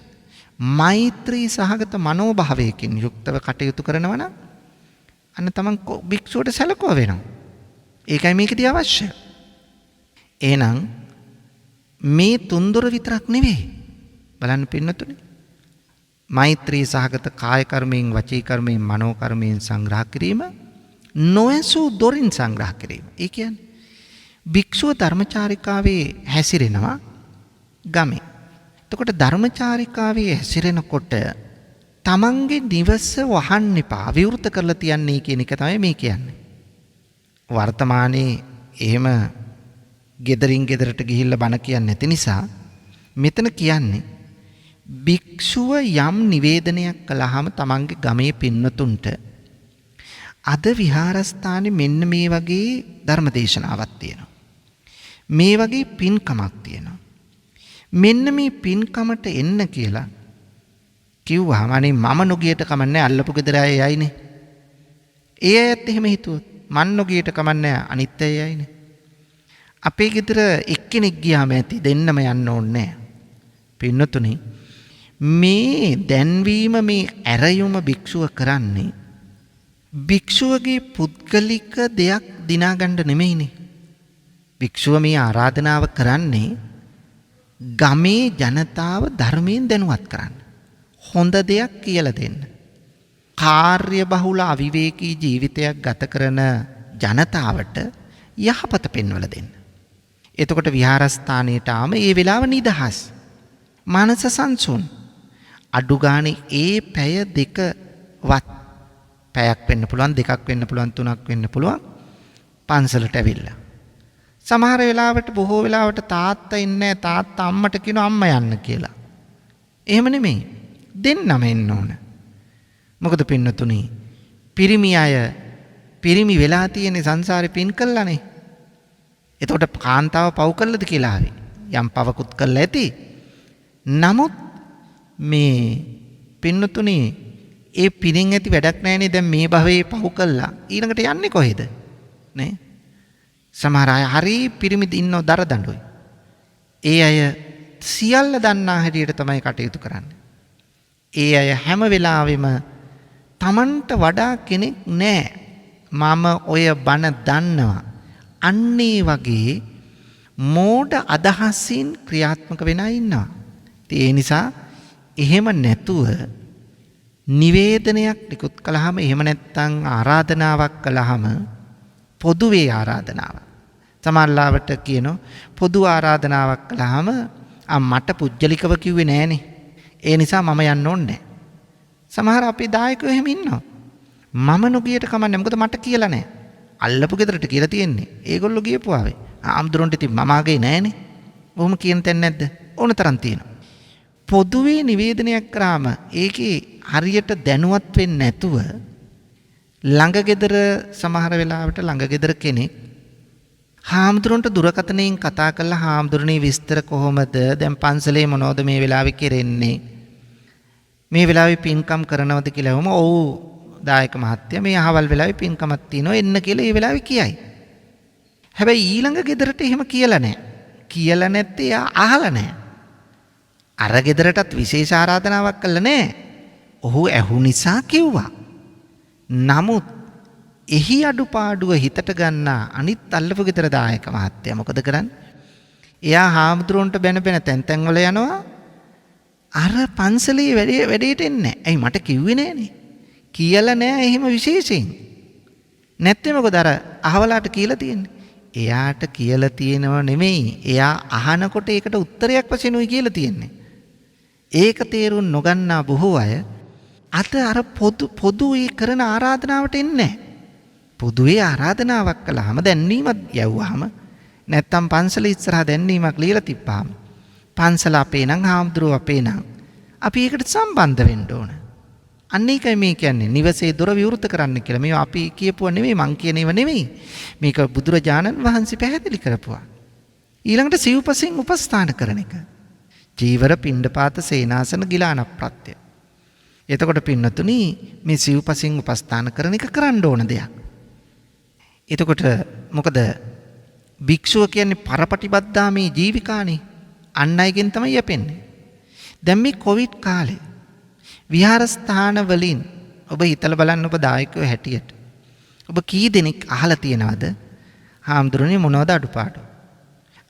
මෛත්‍රී සහගත මනෝභාවයකින් යුක්තව කටයුතු කරනවා නම් අන්න තමන් භික්ෂුවට සැලකුවා වෙනවා. ඒකයි මේකදී අවශ්‍ය. එහෙනම් මේ තුන්දොර විතරක් නෙවෙයි. බලන්න පින්නතුනේ. මෛත්‍රී සහගත කාය කර්මයෙන්, වචී කර්මයෙන්, මනෝ කර්මයෙන් සංග්‍රහ කිරීම, නොඇසූ දොරින් සංග්‍රහ කිරීම. ඒ කියන්නේ භික්ෂුව ධර්මචාරිකාවේ හැසිරෙනවා ගමේ. එතකොට ධර්මචාරිකාවේ හැසිරෙනකොට තමන්ගේ නිවස වහන්න එපා, විවෘත කරලා තියන්නේ කියන එක තමයි මේ කියන්නේ. වර්තමානයේ එහෙම ගෙදරින් ගෙදරට ගිහිල්ලා බණ කියන්නේ නැති නිසා මෙතන කියන්නේ භික්ෂුව යම් නිවේදනයක් කළාම තමන්ගේ ගමේ පින්නතුන්ට අද විහාරස්ථානේ මෙන්න මේ වගේ ධර්මදේශනාවක් තියෙනවා. මේ වගේ පින්කමක් තියෙනවා. මෙන්න මේ පින්කමට එන්න කියලා කිව්වහම අනේ මම නොගියට කමන්නේ අල්ලපු ගෙදර අය යයිනේ. ඒ අයත් එහෙම හිතුවොත් මන් නොගියට කමන්නේ අනිත් අය යයිනේ. අපේ ගෙදර එක්කෙනෙක් ගියාම ඇති දෙන්නම යන්න ඕනේ නැහැ. පින්නතුනි මේ දැන්වීම, මේ ඇරයුම භික්ෂුව කරන්නේ භික්ෂුවගේ පුද්ගලික දෙයක් දිනාගන්න නෙමෙයිනේ. භික්ෂුව මේ ආරාධනාව කරන්නේ ගමේ ජනතාව ධර්මයෙන් දැනුවත් කරන්න. හොඳ දෙයක් කියලා දෙන්න. කාර්ය බහුල අවිවේකී ජීවිතයක් ගත කරන ජනතාවට යහපත පෙන්වලා දෙන්න. එතකොට විහාරස්ථානයට ආම ඒ වෙලාව නිදහස්. මනස සංසුන්. අඩු ගානේ ඒ පැය දෙකවත් පැයක් වෙන්න පුළුවන්, දෙකක් වෙන්න පුළුවන්, තුනක් වෙන්න පුළුවන් පන්සලට ඇවිල්ලා. සමහර වෙලාවට බොහෝ වෙලාවට තාත්තා ඉන්නේ නැහැ. තාත්තා අම්මට කියනවා අම්මා යන්න කියලා. එහෙම නෙමෙයි. දෙන්නම එන්න ඕන. මොකද පින්නතුනි පිරිමි අය පිරිමි වෙලා තියෙන සංසාරේ පින් කළානේ. එතකොට කාන්තාව පව් කළාද කියලා ආවේ. යම් පවකුත් කළා ඇති. නමුත් මේ පින්නතුනි ඒ පිරින් ඇති වැඩක් නැහැනේ. දැන් මේ භවයේ පව් කළා ඊළඟට යන්නේ කොහෙද? නේ? සමහර අය හරි පිරිමි ඉන්නව දරදඬුයි. ඒ අය සියල්ල දන්නා හැටියට තමයි කටයුතු කරන්නේ. ඒ අය හැම වෙලාවෙම තමන්ට වඩා කෙනෙක් නෑ. මම ඔය බණ දන්නවා. අන්නේ වගේ මෝඩ අදහසින් ක්‍රියාත්මක වෙන අය ඉන්නවා. ඒ නිසා එහෙම නැතුව නිවේදනයක් නිකුත් කළාම, එහෙම නැත්නම් ආරාධනාවක් කළාම පොදුවේ ආරාධනාවක්. සමහරවිට කියනවා පොදු ආරාධනාවක් කළාම මට පුජ්‍යලිකව කිව්වේ නෑනේ. ඒ නිසා මම යන්න ඕනේ නෑ. සමහර අපේ දායකයෝ එහෙම ඉන්නවා. මම නොගියට කමන්නේ මොකද මට කියලා නෑ. අල්ලපු ගෙදරට කියලා තියෙන්නේ. ඒගොල්ලෝ ගියපුවාවේ. ආම්දුරන්ට ඉතින් මම ආගේ නෑනේ. ඔහොම කියන තැන නැද්ද? ඕන තරම් තියෙනවා. පොදුවේ නිවේදනයක් කරාම ඒකේ හරියට දැනුවත් වෙන්නේ නැතුව ළඟ ගෙදර සමහර වෙලාවට ළඟ ගෙදර කෙනෙක් හාමුදුරන්ට දුරකථනයෙන් කතා කරලා හාමුදුරනේ විස්තර කොහොමද? දැන් පන්සලේ මොනවද මේ වෙලාවේ කෙරෙන්නේ? මේ වෙලාවේ පින්කම් කරනවද කියලා වම ඔව් දායක මහත්තයා මේ අහවල් වෙලාවේ පින්කමක් තියෙනවා එන්න කියලා ඒ වෙලාවේ කියයි. හැබැයි ඊළඟ ගෙදරට එහෙම කියලා නැහැ. කියලා නැත්තේ එයා අහලා නැහැ. අර ගෙදරටත් විශේෂ ආරාධනාවක් කළා නැහැ. ඔහු ඇහු නිසා කිව්වා. නමුත් එහි අඩුපාඩුව හිතට ගන්නා අනිත් අල්ලපු ගෙදර දායක මහත්තයා මොකද කරන්නේ? එයා හාමුදුරුවන්ට බැන තැන් වල යනවා. අර පන්සලේ වැඩේට එන්නේ නැහැ. ඇයි මට කිව්වේ නෑනේ? කියලා නෑ එහෙම විශේෂයෙන්. නැත්නම් මොකද අර අහවලාට කියලා තියෙන්නේ? එයාට කියලා තියෙනව නෙමෙයි. එයා අහනකොට ඒකට උත්තරයක් වශයෙන් උයි කියලා තියෙන්නේ. ඒක තේරුම් නොගන්නා බොහෝ අය අර පොදුවේ කරන ආරාධනාවට එන්නේ නැහැ. පොදුවේ ආරාධනාවක් කළාම දැන්වීමක් යවුවාම නැත්තම් පන්සල ඉස්සරහා දැන්වීමක් ලියලා තිබ්බාම පන්සල අපේ නම් හාමුදුරුවෝ අපේ නම් අපි ඒකට සම්බන්ධ වෙන්න ඕන. අන්න ඒකයි මේ කියන්නේ නිවසේ දොර විවෘත කරන්න කියලා. මේවා අපි කියපුවා නෙමෙයි, මං කියන ඒවා නෙමෙයි. මේක බුදුරජාණන් වහන්සේ පැහැදිලි කරපුවා. ඊළඟට සිව්පසින් උපස්ථාන කරන එක. චීවර පිණ්ඩපාත සේනාසන ගිලාන ප්‍රත්‍ය. එතකොට පින්නතුනි මේ සිව්පසින් උපස්ථාන කරන එක කරන්න ඕන දෙයක්. එතකොට මොකද භික්ෂුව කියන්නේ පරපටිබද්දාමේ ජීවිකානේ. අන් අයගෙන් තමයි යැපෙන්නේ. දැන් මේ කොවිඩ් කාලේ විහාරස්ථාන වලින් ඔබ හිතලා බලන්න ඔබ දායකයෝ හැටියට. ඔබ කී දෙනෙක් අහලා තියෙනවද? හාමුදුරනේ මොනවද අඩුපාඩු?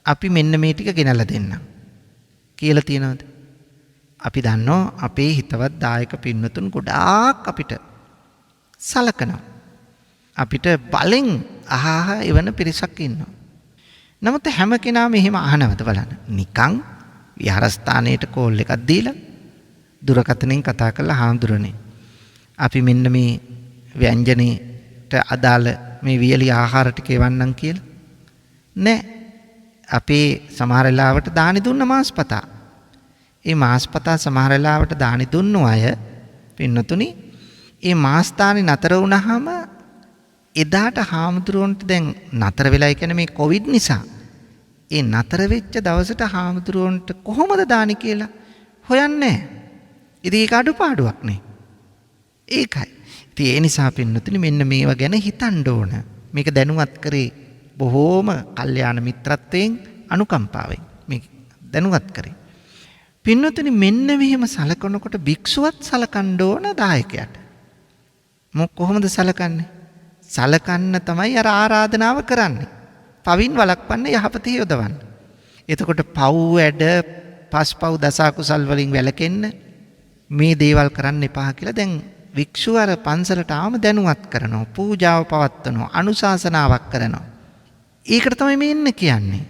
අපි මෙන්න මේ ටික ගෙනල්ලා දෙන්නම්. කියලා තියෙනවද? අපි දන්නවා අපේ හිතවත් දායක පින්නතුන් ගොඩාක් අපිට සලකනවා. අපිට බලෙන් අහහ එවන පිරිසක් ඉන්නවා. නමුත් හැම කෙනාම එහෙම අහනවද බලන්න. නිකන් විහාරස්ථානයේට කෝල් එකක් දීලා දුරකථනයෙන් කතා කරලා හාමුදුරනේ අපි මෙන්න මේ ව්‍යංජනේට අදාළ මේ වියලි ආහාර ටික එවන්නම් කියලා. නෑ. අපේ සමහර වෙලාවට දානි දුන්න මාස්පතා. ඒ මාස්පතා සමහර වෙලාවට දානි දුන්නු අය පින්නතුනි ඒ මාස්තානි නතර වුණාම එදාට හාමුදුරුවන්ට දැන් නතර වෙලා කියන්නේ මේ කොවිඩ් නිසා ඒ නතර වෙච්ච දවසට හාමුදුරුවන්ට කොහොමද දානි කියලා හොයන්නේ. ඉතින් ඒක අඩුපාඩුවක් නේ. ඒකයි. ඉතින් ඒ නිසා පින්නතුනි මෙන්න මේවා ගැන හිතන්න ඕන. මේක දැනුවත් කරේ බොහෝම කල්යාණ මිත්‍රත්වයෙන් අනුකම්පාවෙන් මේක දැනුවත් කරේ. පින්නතුනි මෙන්න මෙහෙම සලකනකොට භික්ෂුවත් සලකන්න ඕන දායකයාට. කොහොමද සලකන්නේ? සලකන්න තමයි අර ආරාධනාව කරන්නේ. පවින් වළක්වන්න යහපත යොදවන්න. එතකොට පව් වැඩ පස්පව් දසකුසල් වලින් වැළකෙන්න මේ දේවල් කරන්න එපා කියලා දැන් වික්ෂුව අර පන්සලට ආවම දැනුවත් කරනවා, පූජාව පවත්වනවා, අනුශාසනාවක් කරනවා. ඒකට තමයි මේ ඉන්න කියන්නේ.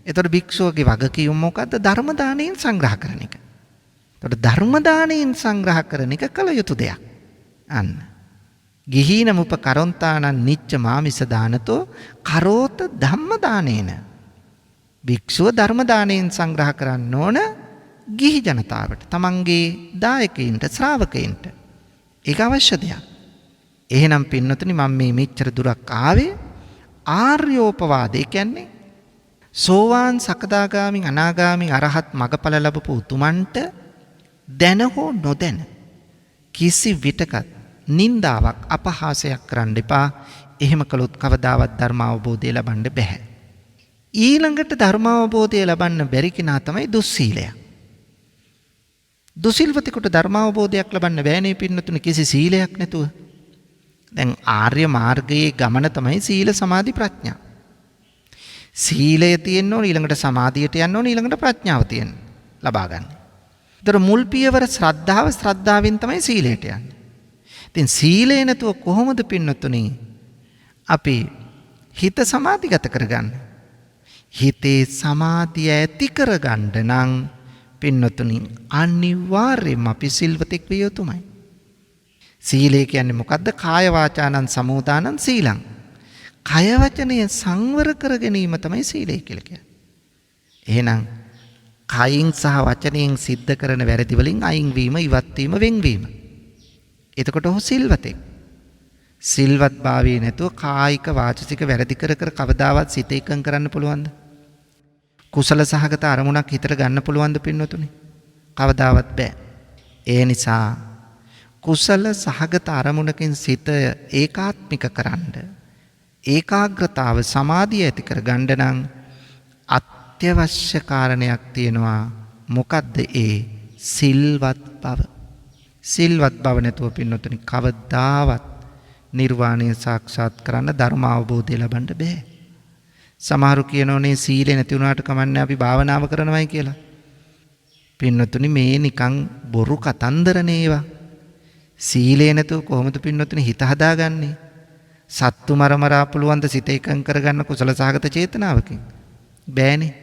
එතකොට භික්ෂුවගේ වගකීම මොකද්ද? ධර්ම දාණයෙන් සංග්‍රහ කරන එක. එතකොට ධර්ම දාණයෙන් සංග්‍රහ කරන එක කළ යුතු දෙයක්. අන්න. ගිහීනම උපකරොන්තානං නිච්ච මාමිස දානතෝ කරෝත ධම්ම දානේන. භික්ෂුව ධර්ම දාණයෙන් සංග්‍රහ කරන්න ඕන ගිහි ජනතාවට, තමන්ගේ දායකයින්ට, ශ්‍රාවකයින්ට. ඒක අවශ්‍ය දෙයක්. එහෙනම් පින්නතුනි මම මේ මෙච්චර දුරක් ආවේ ආර්යෝපවාදය කියන්නේ සෝවාන් සකදාගාමි අනාගාමි අරහත් මගඵල ලැබපු උතුමන්ට දැන හෝ නොදැන කිසි විටකත් නින්දාවක් අපහාසයක් කරන්න එපා. එහෙම කළොත් කවදාවත් ධර්මාවබෝධය ලබන්න බැහැ. ඊළඟට ධර්මාවබෝධය ලබන්න බැරි කෙනා තමයි දුස්සීලයා. දුසිල්වතෙකුට ධර්මාවබෝධයක් ලබන්න බෑනේ පින්නතුනි කිසි සීලයක් නැතුව. දැන් ආර්ය මාර්ගයේ ගමන තමයි සීල සමාධි ප්‍රඥා. සීලය තියෙන්න ඕන, ඊළඟට සමාධියට යන්න ඕන, ඊළඟට ප්‍රඥාව තියෙන්න ලබා ගන්න. ඒතර මුල් පියවර ශ්‍රද්ධාව, ශ්‍රද්ධාවෙන් තමයි සීලයට යන්නේ. ඉතින් සීලය නැතුව කොහොමද පින්නතුනි අපි හිත සමාධිගත කරගන්නේ? හිතේ සමාධිය ඇති කරගන්න නම් පින්නතුනි අනිවාර්යයෙන්ම අපි සිල්වතෙක් විය යුතුමයි. සීලය කියන්නේ මොකද්ද? කාය වාචානං සමෝදානං සීලං. කය වචනය සංවර කර ගැනීම තමයි සීලය කියලා කියන්නේ. එහෙනම් කයින් සහ වචනයෙන් සිද්ධ කරන වැරදි වලින් අයින් වීම, ඉවත් වීම, වෙන්වීම. එතකොට ඔහු සිල්වතෙක්. සිල්වත් භාවයේ නැතුව කායික වාචසික වැරදි කර කර කවදාවත් සිත එකඟ කරන්න පුළුවන්ද? කුසල සහගත අරමුණක් හිතට ගන්න පුළුවන්ද පින්නතුනි? කවදාවත් බෑ. ඒ නිසා කුසල සහගත අරමුණකින් සිත ඒකාත්මික කරන්න, ඒකාග්‍රතාව සමාධිය ඇති කර ගන්න නම් අත්‍යවශ්‍ය කාරණයක් තියෙනවා. මොකද්ද ඒ? සිල්වත් බව. සිල්වත් බව නැතුව පින්නතුනි කවදාවත් නිර්වාණය සාක්ෂාත් කරන්න, ධර්ම අවබෝධය ලබන්න බෑ. සමහරු කියනෝනේ සීලෙ නැති වුණාට කමන්නේ අපි භාවනාව කරනවායි කියලා. පින්නතුනි මේ නිකන් බොරු කතන්දරනේ ඒවා. සීලේ නැතුව කොහොමද පින්නතුනි හිත හදාගන්නේ? සත්තු මරමරා පුළුවන් ද සිත එකඟ කරගන්න කුසල සහගත චේතනාවකින්? බෑනේ.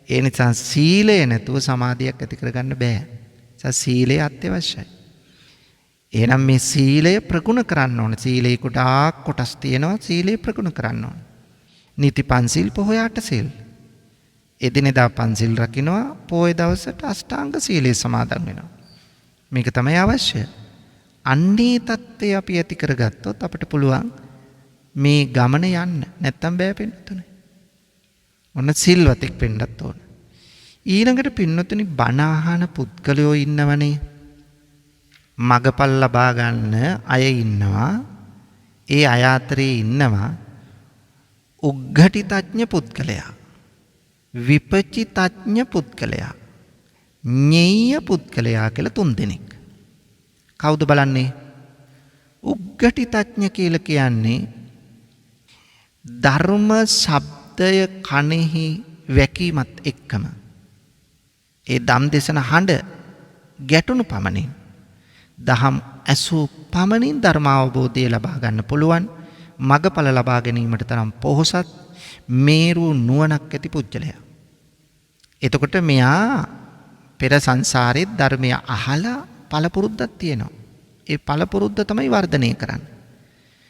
ඒ නිසා සීලය නැතුව සමාධියක් ඇති කරගන්න බෑ. සීලය අත්‍යවශ්‍යයි. එහෙනම් මේ සීලය ප්‍රගුණ කරන්න ඕන. සීලේ කොටාක් කොටස් තියෙනවා. සීලය ප්‍රගුණ කරන්න ඕන. නීති පන්සිල්, පොහොය අටසිල්. එදිනෙදා පන්සිල් රකින්නවා, පොහොය දවසට අෂ්ටාංග සීලය සමාදන් වෙනවා. මේක තමයි අවශ්‍ය. අන්නේ தත්ත්වය අපි ඇති කරගත්තොත් අපිට පුළුවන් මේ ගමන යන්න. නැත්තම් බෑ පින්නතුනේ. ඔන්න සිල්වතෙක් වෙන්නත් ඕන. ඊළඟට පින්නතුනි බණ අහන පුද්ගලයෝ ඉන්නවනේ. මගපල් ලබා ගන්න අය ඉන්නවා. ඒ අය අතරේ ඉන්නවා උග්ඝටිතඥ පුද්ගලයා, විපචිතඥ පුද්ගලයා, ඤෙය්‍ය පුද්ගලයා කියලා තුන් දෙනෙක්. කවුද බලන්නේ? උග්ඝටිතඥ කියලා කියන්නේ ධර්ම ශබ්දය කනෙහි වැකීමත් එක්කම ඒ ධම් දේශන හඬ ගැටුණු පමණින්, දහම් ඇසූ පමණින් ධර්ම අවබෝධය ලබා ගන්න පුළුවන්, මගඵල ලබා ගැනීමට තරම් පොහොසත් මේරු නුවණක් ඇති පුජ්‍යලයා. එතකොට මෙයා පෙර සංසාරේ ධර්මය අහලා පළපුරුද්දක් තියෙනවා. ඒ පළපුරුද්ද තමයි වර්ධනය කරන්නේ.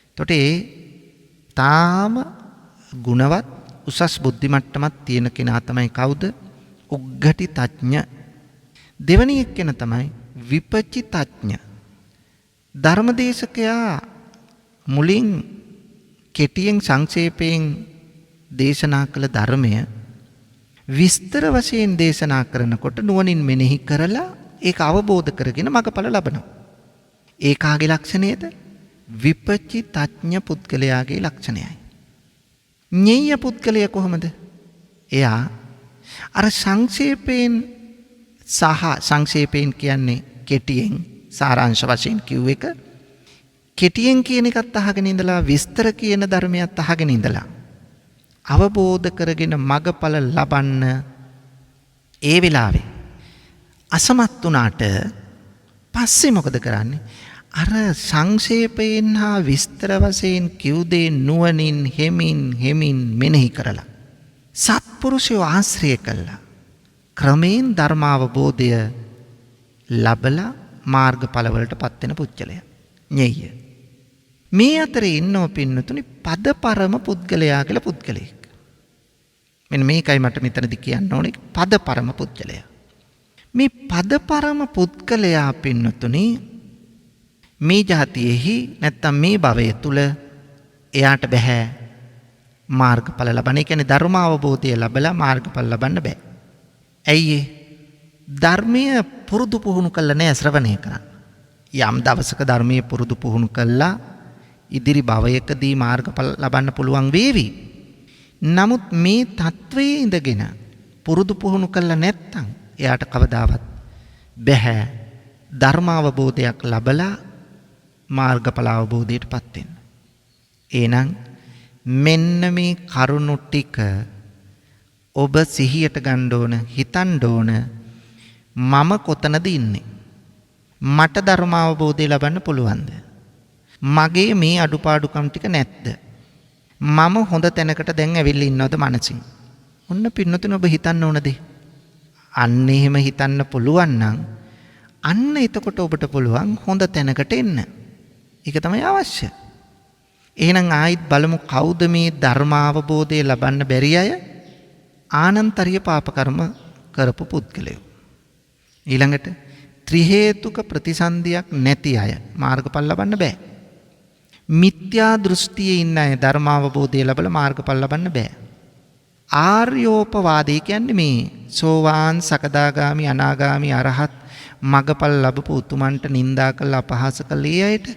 එතකොට ඒ තාම ගුණවත් උසස් බුද්ධි මට්ටමක් තියෙන කෙනා තමයි කවුද? උග්ඝටිතඥ. දෙවැනි එක්කෙනා තමයි විපචිතඥ. ධර්මදේශකයා මුලින් කෙටියෙන් සංක්ෂේපයෙන් දේශනා කළ ධර්මය විස්තර වශයෙන් දේශනා කරනකොට නුවණින් මෙනෙහි කරලා ඒක අවබෝධ කරගෙන මගඵල ලබනවා. ඒ කාගේ ලක්ෂණයද? විපචිතඥ පුද්ගලයාගේ ලක්ෂණයයි. ඤෙය්‍ය පුද්ගලයා කොහොමද? එයා අර සංක්ෂේපයෙන් සහ සංක්ෂේපයෙන් කියන්නේ කෙටියෙන් සාරාංශ වශයෙන් කිව්ව එක, කෙටියෙන් කියන එකත් අහගෙන ඉඳලා විස්තර කියන ධර්මයක් අහගෙන ඉඳලා අවබෝධ කරගෙන මගඵල ලබන්න ඒ වෙලාවේ අසමත් වුණාට පස්සේ මොකද කරන්නේ? අර සංක්ෂේපයෙන් හා විස්තර වශයෙන් කිව් දේ නුවණින් හෙමින් මෙනෙහි කරලා සත්පුරුෂයෝ ආශ්‍රය කළා ක්‍රමයෙන් ධර්මාවබෝධය ලබලා මාර්ගඵලවලට පත් වෙන පුච්චලයා ඤෙය්‍ය. මේ අතරේ ඉන්නව පින්නතුනි පදපරම පුද්ගලයා කියලා පුද්ගලයෙක්. මෙන්න මේකයි මට මෙතනදි කියන්න ඕනේ පදපරම පුද්ගලයා. මේ පදපරම පුද්ගලයා පින්නතුනි මේ જાතියෙහි නැත්තම් මේ භවය තුල එයාට බෑ මාර්ගඵල ලබන්න. ඒ කියන්නේ ධර්මාවබෝධය ලැබලා මාර්ගඵල ලබන්න බෑ. ඇයි ධර්මීය පුරුදු පුහුණු කළා නෑ ශ්‍රවණය කරන්න. යම් දවසක ධර්මීය පුරුදු පුහුණු කළා ඉදිරි භවයකදී මාර්ගඵල ලබන්න පුළුවන් වේවි. නමුත් මේ தત્ත්වයේ ඉඳගෙන පුරුදු පුහුණු කළා නැත්තම් එයාට කවදාවත් බෑ ධර්මාවබෝධයක් ලබලා මාර්ගඵල අවබෝධයටපත් වෙන්න. එහෙනම් මෙන්න මේ කරුණු ටික ඔබ සිහියට ගන්න ඕන, හිතන්න ඕන. මම කොතනද ඉන්නේ? මට ධර්මාවබෝධය ලබන්න පුළුවන්ද? මගේ මේ අඩුපාඩුකම් ටික නැද්ද? මම හොඳ තැනකට දැන් ඇවිල්ලා ඉන්නවද මනසින්? ඔන්න පින්නතුනේ ඔබ හිතන්න ඕන දේ. අන්න එහෙම හිතන්න පුළුවන් නම් අන්න එතකොට ඔබට පුළුවන් හොඳ තැනකට එන්න. ඒක තමයි අවශ්‍ය. එහෙනම් ආයිත් බලමු කවුද මේ ධර්මාවබෝධය ලබන්න බැරි අය? ආනන්තරීය පාප කර්ම කරපු පුද්ගලයෝ. ඊළඟට ත්‍රි හේතුක ප්‍රතිසන්දියක් නැති අය මාර්ගඵල ලබන්න බෑ. මිත්‍යා දෘෂ්ටියේ ඉන්න අය ධර්මාවබෝධය ලැබලා මාර්ගඵල ලබන්න බෑ. ආර්යෝපවාදී කියන්නේ මේ සෝවාන් සකදාගාමි අනාගාමි අරහත් මගඵල ලැබපු උතුමන්ට නිඳා කළ අපහාස කළ ඒ අයට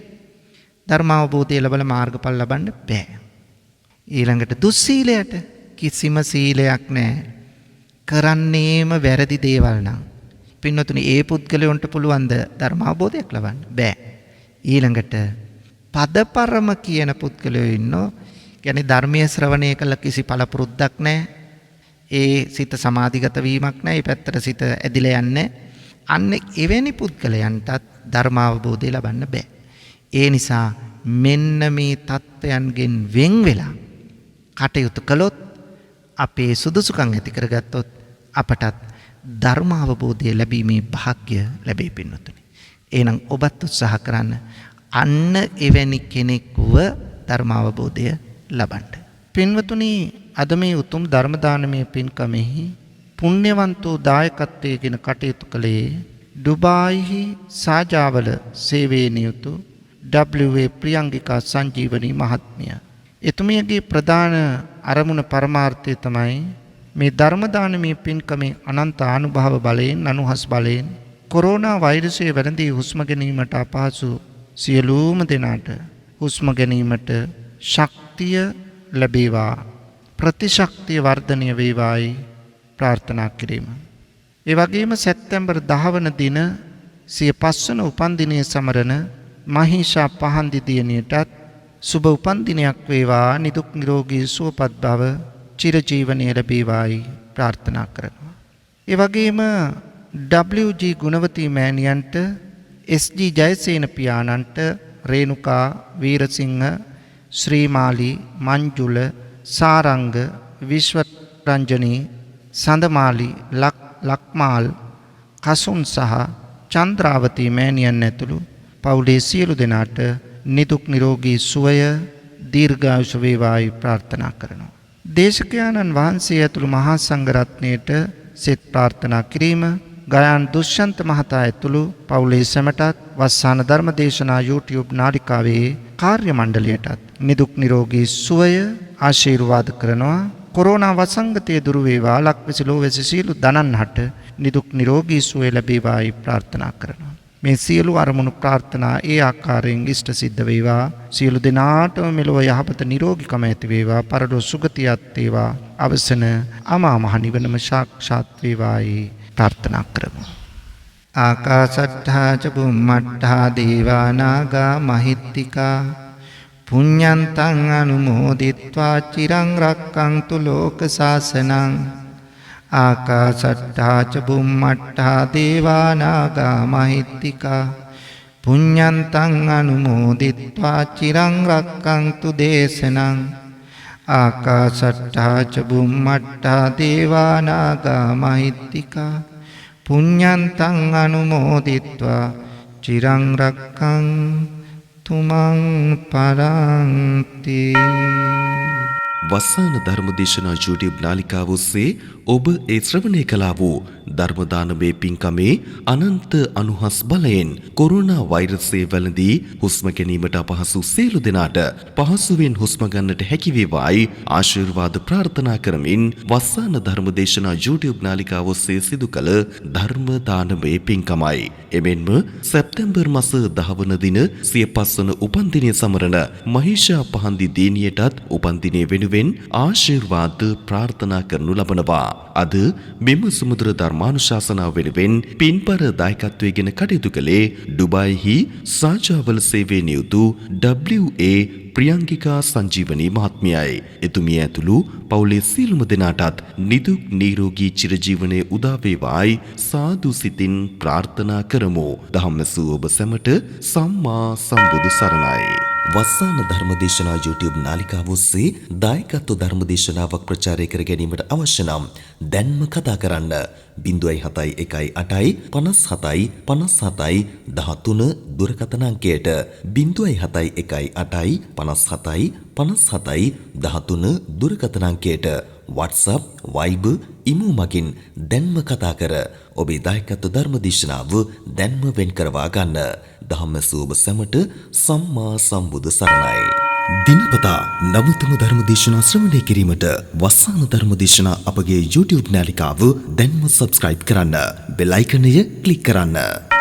ධර්මාවබෝධය ලැබලා මාර්ගඵල ලබන්න බෑ. ඊළඟට දුස්සීලයට කිසිම සීලයක් නැහැ. කරන්නේම වැරදි දේවල් නම් පින්නතුනි ඒ පුද්ගලයන්ට පුළුවන් ද ධර්මාවබෝධයක් ලබන්න බෑ. ඊළඟට පදපරම කියන පුද්ගලයෝ ඉන්නෝ. කියන්නේ ධර්මයේ ශ්‍රවණය කළ කිසි පළපුරුද්දක් නැහැ. ඒ සිත සමාධිගත වීමක් නැහැ. ඒ පැත්තට සිත ඇදිලා යන්නේ. අන්න එවැනි පුද්ගලයන්ටත් ධර්මාවබෝධය ලබන්න බෑ. ඒ නිසා මෙන්න මේ தත්වයන්ගෙන් වෙන් වෙලා කටයුතු කළොත් අපේ සුදුසුකම් ඇති කරගත්තොත් අපටත් ධර්මාවබෝධය ලැබීමේ වාග්ය ලැබෙයි පින්නතුනි. එහෙනම් ඔබත් උත්සාහ කරන්න අන්න එවැනි කෙනෙක්ව ධර්මාවබෝධය ලබන්න. පින්වතුනි අද මේ උතුම් ධර්ම දානමය පින්කමෙහි පුණ්‍යවන්තෝ දායකත්වයෙන් කටයුතු කළේ ඩුබායිහි සාජාවල සේවයේ නියුතු W.A. ප්‍රියංගිකා සංජීවනී මහත්මිය. එතුමියගේ ප්‍රධාන අරමුණ පරමාර්ථය තමයි මේ ධර්ම දානමය පින්කමේ අනන්ත අනුභව බලයෙන් අනුහස් බලයෙන් කොරෝනා වෛරසය වැළඳී හුස්ම ගැනීමට අපහසු සියලුම දෙනාට හුස්ම ගැනීමට ශක්තිය ලැබේවා, ප්‍රතිශක්තිය වර්ධනය වේවායි ප්‍රාර්ථනා කිරීම. ඒ වගේම සැප්තැම්බර් 10 වන දින සිය 5 වන උපන්දිනය සමරන මහීෂා පහන්දි දියණියටත් සුබ උපන්දිනයක් වේවා, නිදුක් නිරෝගී සුවපත් භව චිරජීවනයේ ලැබේවායි ප්‍රාර්ථනා කරනවා. ඒ වගේම W.G. ගුණවතී මෑණියන්ට, S.G. ජයසේන පියාණන්ට, රේණුකා වීරසිංහ, ශ්‍රීමාලි, මංජුල, සාරංග, විශ්වරංජනී, සඳමාලි, ලක්මාල්, කසුන් සහ චන්ද්‍රාවතී මෑණියන් ඇතුළු පවුලේ සියලු දෙනාට නිදුක් නිරෝගී සුවය දීර්ඝායුෂ වේවායි ප්‍රාර්ථනා කරනවා. දේශකයාණන් වහන්සේ ඇතුළු මහා සංඝරත්නයට සෙත් ප්‍රාර්ථනා කිරීම, ගයාන් දුෂ්‍යන්ත මහතා ඇතුළු පවුලේ සැමටත් වස්සාන ධර්ම දේශනා YouTube නාලිකාවේ කාර්ය මණ්ඩලයටත් නිදුක් නිරෝගී සුවය ආශිර්වාද කරනවා. කොරෝනා වසංගතය දුරු වේවා, ලක්වැසි ලෝවැසි සියලු දනන්හට නිදුක් නිරෝගී සුවය ලැබේවායි ප්‍රාර්ථනා කරනවා. මේ සියලු අරමුණු ප්‍රාර්ථනා ඒ ආකාරයෙන් ඉෂ්ට සිද්ධ වේවා. සියලු දෙනාටම මෙලොව යහපත නිරෝගීකම ඇති වේවා, පරලොව සුගතියත් වේවා, අවසන අමා මහ නිවනම සාක්ෂාත් වේවායි ප්‍රාර්ථනා කරමු. ආකාසට්ඨා ච බුම්මට්ඨා දේවා නාග මහිත්‍තිකා පුඤ්ඤන්තං අනුමෝදිත්වා චිරං රක්ඛන්තු ලෝක සාසනං ආකාසට්ඨා ච බුම්මට්ඨා දේවා නාග මහිත්‍තිකා පුඤ්ඤන්තං අනුමෝදිත්වා චිරං රක්ඛන්තු දේශනං ආකාසට්ඨා ච බුම්මට්ඨා දේවා නාග මහිත්‍තිකා පුඤ්ඤන්තං අනුමෝදිත්වා චිරං රක්ඛන්තු මං පරන්ති. වස්සාන ධර්මදේශනා YouTube නාලිකාව ඔස්සේ ඔබ ඒ ශ්‍රවණය කළා වූ ධර්ම දානමේ පින්කමේ අනන්ත අනුහස් බලයෙන් කොරෝනා වෛරසය වැළඳී හුස්ම ගැනීමට අපහසු සියලු දෙනාට පහසුවෙන් හුස්ම ගන්නට හැකි වේවායි ආශිර්වාද ප්‍රාර්ථනා කරමින් වස්සාන ධර්මදේශනා YouTube නාලිකාව ඔස්සේ සිදු කළ ධර්ම දානමේ පින්කමයි. එමෙන්ම සැප්තැම්බර් මාස 10 වන දින සිය 5 වන උපන්දිනය සමරන මහේෂා පහන්දි දිනියටත් උපන්දිනය වෙනුවෙන් ආශිර්වාද ප්‍රාර්ථනා කරනු ලබනවා. අද මෙම සුමුද්‍ර ධර්මානුශාසනාව වෙනුවෙන් පින්පර දායකත්වයෙන් කටයුතු කළේ ඩුබායිහි සාජාවල සේවයේ නියුතු WA ප්‍රියංගිකා සංජීවනී මහත්මියයි. එතුමිය ඇතුළු පවුලේ සියලුම දෙනාටත් නිදුක් නිරෝගී චිරජීවනයේ උදා වේවායි සාදු සිතින් ප්‍රාර්ථනා කරමු. ධම්මසූ ඔබ සැමට සම්මා සම්බුදු සරණයි. වස්සාන ධර්මදේශනා YouTube නාලිකාව ඔස්සේ දායකත්ව ධර්මදේශනාවක් ප්‍රචාරය කර ගැනීමට අවශ්‍ය නම් දැන්ම කතා කරන්න 071 57 57 13 දුරකථන අංකයට 071 57 57 13 දුරකථන අංකයට WhatsApp Viber ඉමු මගින් දැන්ම කතා කර ඔබේ දායකත්ව ධර්මදේශනාව දැන්ම වෙන් කරවා ගන්න. ධම්මසූබ සැමට සම්මා සම්බුදු සරණයි. දිනපතා නවතම ධර්මදේශනා ශ්‍රවණය කිරීමට වස්සාන ධර්මදේශනා අපගේ YouTube නාලිකාව දැන්ම subscribe කරන්න. බෙල් අයිකනය ක්ලික් කරන්න.